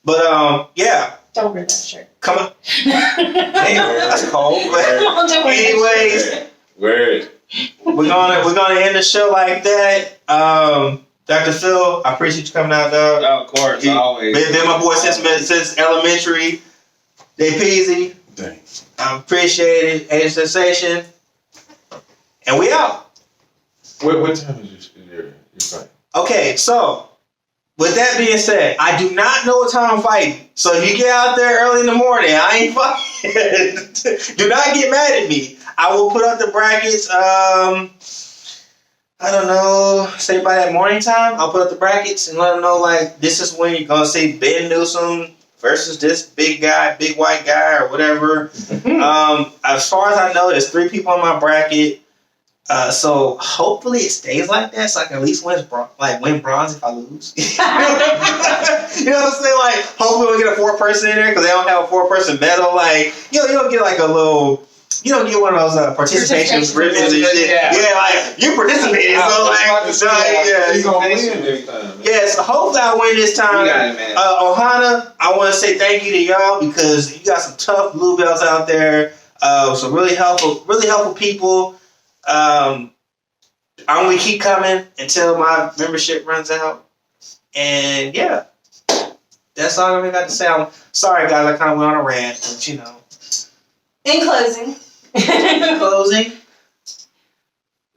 But yeah. Don't wear that shirt. Come on. Anyway, that's cold. But anyways, Word. we're gonna end the show like that. Dr. Phil, I appreciate you coming out, dog. Oh, of course, always. Been my boy since elementary. They peasy. Thanks. I appreciate it. Age Sensation. And we out. What time is your fight? Okay, so with that being said, I do not know what time I'm fighting. So if you get out there early in the morning, I ain't fighting. Do not get mad at me. I will put up the brackets. I don't know. Say by that morning time, I'll put up the brackets and let them know, like, this is when you're gonna see Ben Newsom versus this big guy, big white guy, or whatever. As far as I know, there's 3 people in my bracket. So hopefully it stays like that, so I can at least win bronze if I lose. You know what I'm saying? Like, hopefully we'll get a 4-person in there because they don't have a 4-person medal. Like, you don't get like a little. You don't get one of those participation ribbons and shit. Yeah, like, you participated. So, like, You gonna win every time. yeah, so hopefully I win this time. You got it, man. Ohana, I want to say thank you to y'all because you got some tough blue belts out there. Some really helpful people. I'm gonna keep coming until my membership runs out. And yeah, that's all I really got to say. I'm sorry, guys, I kind of went on a rant, but you know. In closing,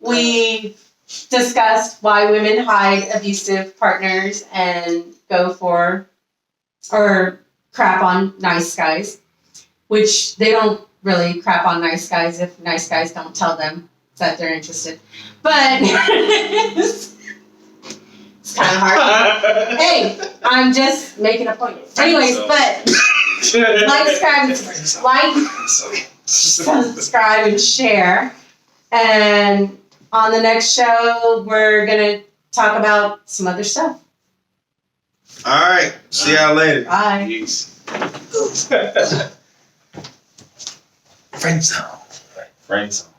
we discussed why women hide abusive partners and go for or crap on nice guys, which they don't really crap on nice guys if nice guys don't tell them that they're interested. But it's kind of hard. Hey, I'm just making a point. Anyways, but subscribe and share. And On the next show, we're gonna talk about some other stuff. All right. See y'all later. Bye. Peace. Friend zone.